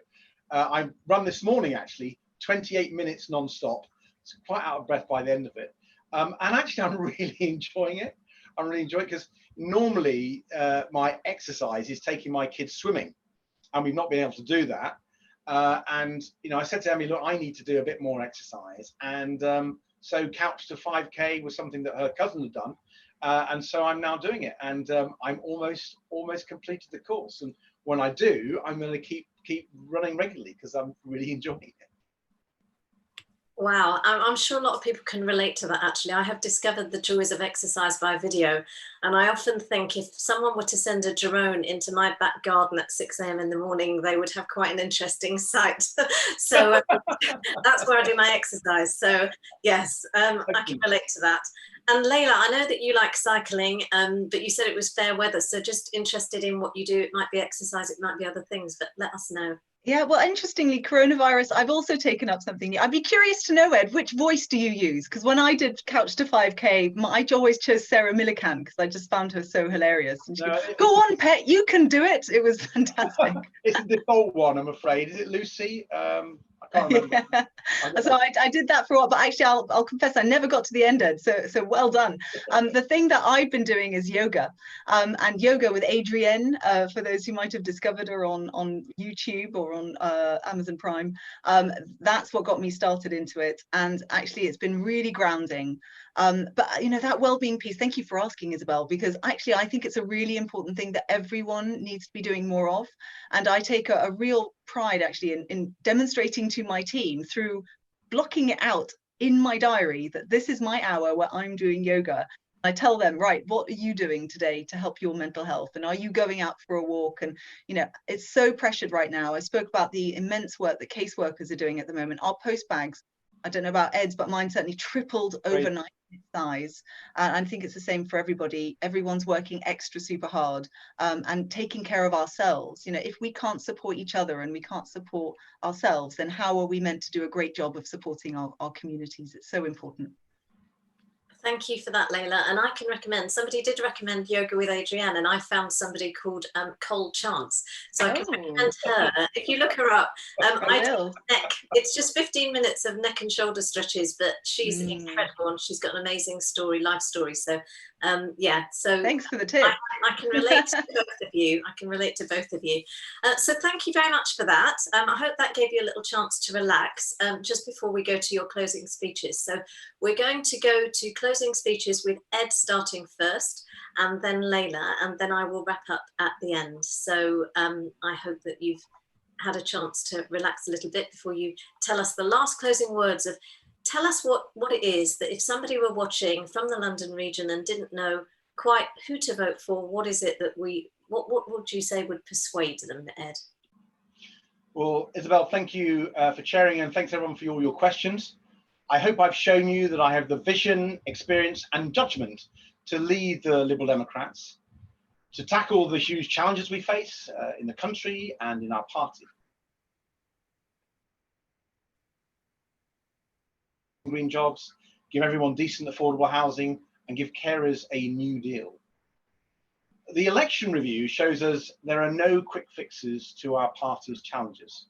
I run this morning actually, 28 minutes non-stop. So quite out of breath by the end of it. And actually, I'm really enjoying it. I'm really enjoying it because normally my exercise is taking my kids swimming, and we've not been able to do that. And I said to Emily, look, I need to do a bit more exercise, and so Couch to 5K was something that her cousin had done, and so I'm now doing it, and I'm almost completed the course. And when I do, I'm going to keep running regularly because I'm really enjoying it. Wow, I'm sure a lot of people can relate to that. Actually, I have discovered the joys of exercise by video, and I often think if someone were to send a drone into my back garden at 6 a.m. in the morning, they would have quite an interesting sight. So that's where I do my exercise. So yes, I can relate to that. And Leila, I know that you like cycling, but you said it was fair weather. So just interested in what you do. It might be exercise, it might be other things, but let us know. Yeah, well, interestingly, coronavirus, I've also taken up something. I'd be curious to know, Ed, which voice do you use? Because when I did Couch to 5K, I always chose Sarah Millican because I just found her so hilarious. And she goes, go on, pet, you can do it. It was fantastic. It's the default one, I'm afraid. Is it Lucy? I can't remember. Yeah. So I did that for a while, but actually I'll confess I never got to the end, Ed, so well done. The thing that I've been doing is yoga, and yoga with Adrienne, for those who might have discovered her on YouTube or on Amazon Prime. That's what got me started into it, and actually it's been really grounding. But that well-being piece, thank you for asking, Isabel, because actually I think it's a really important thing that everyone needs to be doing more of, and I take a real pride actually in demonstrating to my team through blocking it out in my diary that this is my hour where I'm doing yoga. I tell them, right, what are you doing today to help your mental health? And are you going out for a walk? And, it's so pressured right now. I spoke about the immense work that caseworkers are doing at the moment. Our post bags, I don't know about Ed's, but mine certainly tripled overnight in size. I think it's the same for everybody. Everyone's working extra super hard and taking care of ourselves. If we can't support each other and we can't support ourselves, then how are we meant to do a great job of supporting our communities? It's so important. Thank you for that, Leila. And I can recommend, somebody did recommend yoga with Adrienne, and I found somebody called Cole Chance. So I can recommend her. If you look her up, I do neck. It's just 15 minutes of neck and shoulder stretches, but she's incredible and she's got an amazing story, life story. So so thanks for the tip. I can relate to both of you. So thank you very much for that. I hope that gave you a little chance to relax just before we go to your closing speeches. So we're going to go to closing speeches with Ed starting first, and then Leila, and then I will wrap up at the end. So I hope that you've had a chance to relax a little bit before you tell us the last closing words of, tell us what it is that if somebody were watching from the London region and didn't know quite who to vote for, what is it that what would you say would persuade them, Ed? Well, Isabel, thank you for sharing, and thanks everyone for all your questions. I hope I've shown you that I have the vision, experience and judgment to lead the Liberal Democrats, to tackle the huge challenges we face in the country and in our party. Green jobs, give everyone decent affordable housing and give carers a new deal. The election review shows us there are no quick fixes to our party's challenges.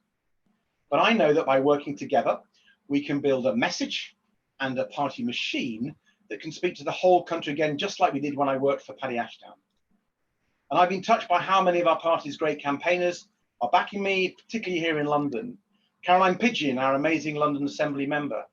But I know that by working together, we can build a message and a party machine that can speak to the whole country again, just like we did when I worked for Paddy Ashdown. And I've been touched by how many of our party's great campaigners are backing me, particularly here in London. Caroline Pidgeon, our amazing London Assembly member.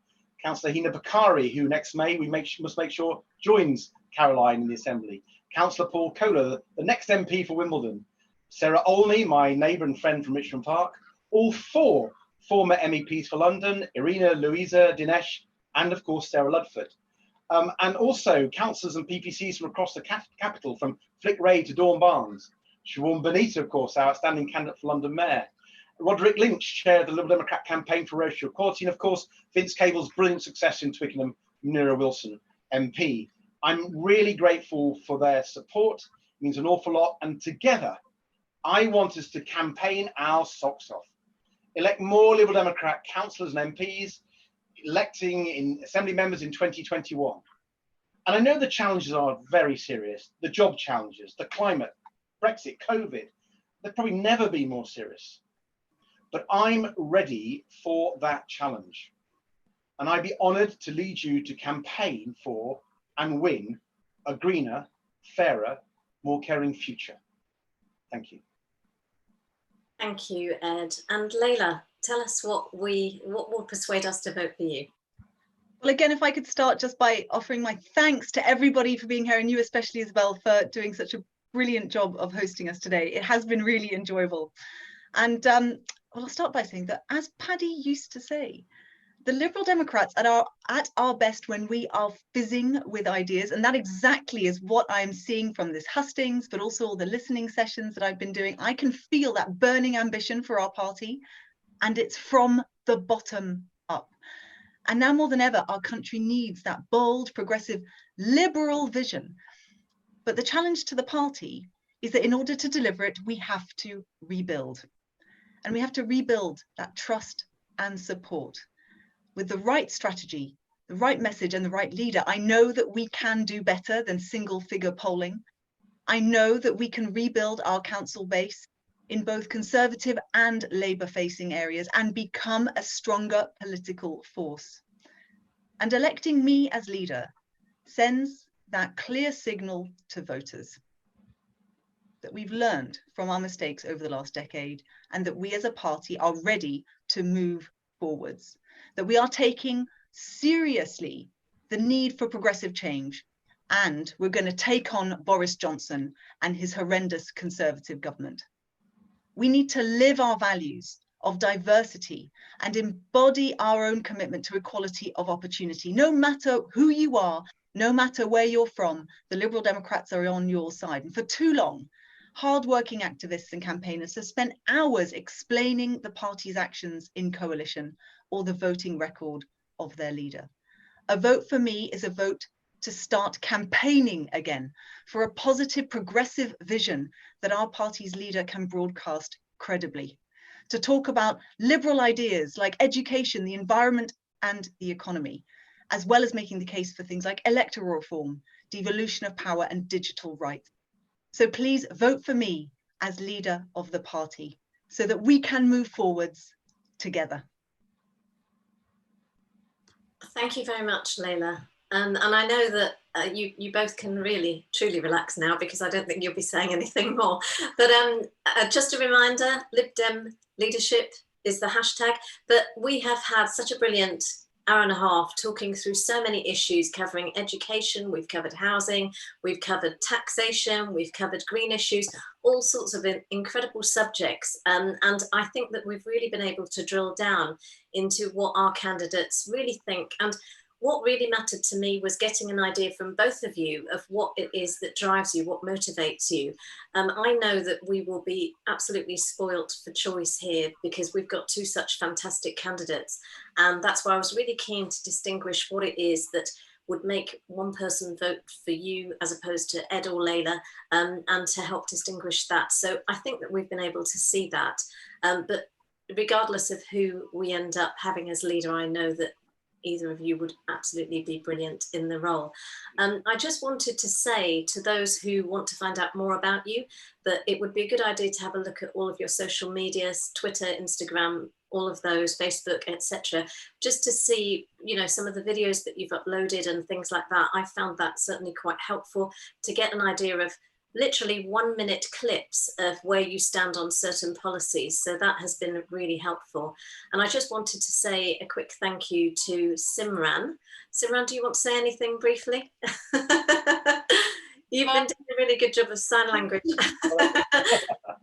Councillor Hina Bakari, who next May we must make sure joins Caroline in the Assembly. Councillor Paul Kohler, the next MP for Wimbledon. Sarah Olney, my neighbour and friend from Richmond Park. All 4 former MEPs for London, Irina, Louisa, Dinesh, and of course Sarah Ludford. And also councillors and PPCs from across the capital, from Flick Ray to Dawn Barnes. Siobhan Bonita, of course, our outstanding candidate for London Mayor. Roderick Lynch chaired the Liberal Democrat campaign for racial equality, and of course Vince Cable's brilliant success in Twickenham, Munira Wilson, MP. I'm really grateful for their support. It means an awful lot, and together I want us to campaign our socks off. Elect more Liberal Democrat councillors and MPs, electing in Assembly members in 2021. And I know the challenges are very serious, the job challenges, the climate, Brexit, COVID, they've probably never been more serious. But I'm ready for that challenge. And I'd be honoured to lead you to campaign for and win a greener, fairer, more caring future. Thank you. Thank you, Ed. And Leila, tell us what will persuade us to vote for you. Well, again, if I could start just by offering my thanks to everybody for being here, and you especially, Isabel, for doing such a brilliant job of hosting us today. It has been really enjoyable. And well, I'll start by saying that, as Paddy used to say, the Liberal Democrats are at our best when we are fizzing with ideas. And that exactly is what I'm seeing from this hustings, but also all the listening sessions that I've been doing. I can feel that burning ambition for our party, and it's from the bottom up. And now more than ever, our country needs that bold, progressive, liberal vision. But the challenge to the party is that in order to deliver it, we have to rebuild. And we have to rebuild that trust and support. With the right strategy, the right message, and the right leader, I know that we can do better than single-figure polling. I know that we can rebuild our council base in both Conservative and Labour-facing areas and become a stronger political force. And electing me as leader sends that clear signal to voters that we've learned from our mistakes over the last decade, and that we as a party are ready to move forwards, that we are taking seriously the need for progressive change, and we're going to take on Boris Johnson and his horrendous Conservative government. We need to live our values of diversity and embody our own commitment to equality of opportunity. No matter who you are, no matter where you're from, the Liberal Democrats are on your side. And for too long, hardworking activists and campaigners have spent hours explaining the party's actions in coalition or the voting record of their leader. A vote for me is a vote to start campaigning again for a positive, progressive vision that our party's leader can broadcast credibly, to talk about liberal ideas like education, the environment, and the economy, as well as making the case for things like electoral reform, devolution of power, and digital rights. So please vote for me as leader of the party so that we can move forwards together. Thank you very much, Leila. And I know that you both can really, truly relax now, because I don't think you'll be saying anything more. But just a reminder, Lib Dem leadership is the hashtag. But we have had such a brilliant hour and a half talking through so many issues, covering education, we've covered housing, we've covered taxation, we've covered green issues, all sorts of incredible subjects. And I think that we've really been able to drill down into what our candidates really think. And what really mattered to me was getting an idea from both of you of what it is that drives you, what motivates you. I know that we will be absolutely spoilt for choice here, because we've got two such fantastic candidates. And that's why I was really keen to distinguish what it is that would make one person vote for you as opposed to Ed or Leila, and to help distinguish that. So I think that we've been able to see that. But regardless of who we end up having as leader, I know that either of you would absolutely be brilliant in the role. I just wanted to say to those who want to find out more about you that it would be a good idea to have a look at all of your social medias, Twitter, Instagram, all of those, Facebook, etc., just to see, you know, some of the videos that you've uploaded and things like that. I found that certainly quite helpful to get an idea of literally 1-minute clips of where you stand on certain policies. So that has been really helpful. And I just wanted to say a quick thank you to Simran. Simran, do you want to say anything briefly? You've been doing a really good job of sign language.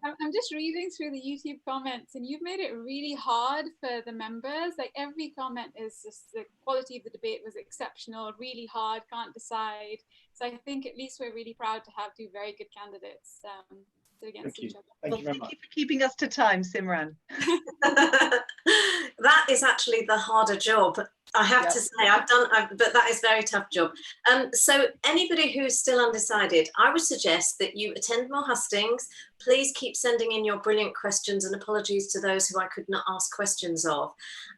I'm just reading through the YouTube comments, and you've made it really hard for the members. Like, every comment is just, the quality of the debate was exceptional, really hard, can't decide. So I think at least we're really proud to have two very good candidates against each other. Thank you very much. Thank you for keeping us to time, Simran. That is actually the harder job, I have to say. But that is a very tough job. So anybody who's still undecided, I would suggest that you attend more hustings. Please keep sending in your brilliant questions, and apologies to those who I could not ask questions of.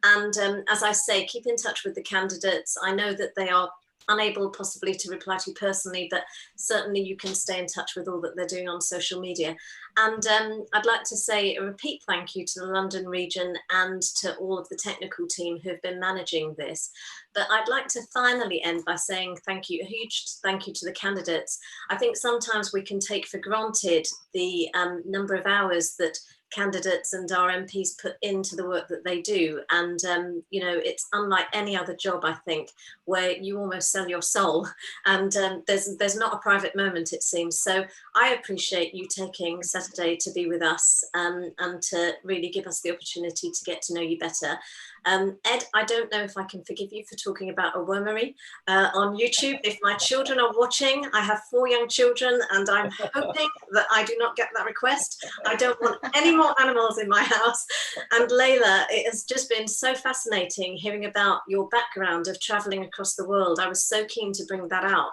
And as I say, keep in touch with the candidates. I know that they are unable possibly to reply to you personally, but certainly you can stay in touch with all that they're doing on social media. And I'd like to say a repeat thank you to the London region and to all of the technical team who have been managing this. But I'd like to finally end by saying thank you, a huge thank you to the candidates. I think sometimes we can take for granted the number of hours that candidates and our MPs put into the work that they do. And, you know, it's unlike any other job, I think, where you almost sell your soul, and there's not a private moment, it seems. So I appreciate you taking Saturday to be with us and to really give us the opportunity to get to know you better. Ed, I don't know if I can forgive you for talking about a wormery on YouTube. If my children are watching, I have 4 young children, and I'm hoping that I do not get that request. I don't want any more animals in my house. And Leila, it has just been so fascinating hearing about your background of traveling across the world. I was so keen to bring that out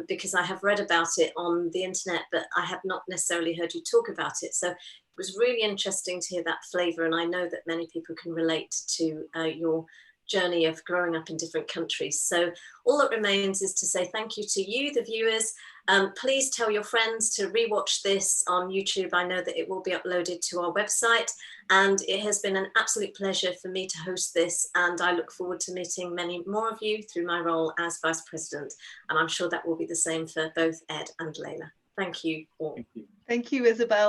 because I have read about it on the internet, but I have not necessarily heard you talk about it. So it was really interesting to hear that flavour, and I know that many people can relate to your journey of growing up in different countries. So all that remains is to say thank you to you, the viewers. Please tell your friends to rewatch this on YouTube. I know that it will be uploaded to our website, and it has been an absolute pleasure for me to host this, and I look forward to meeting many more of you through my role as Vice President, and I'm sure that will be the same for both Ed and Leila. Thank you all. Thank you. Thank you, Isabel.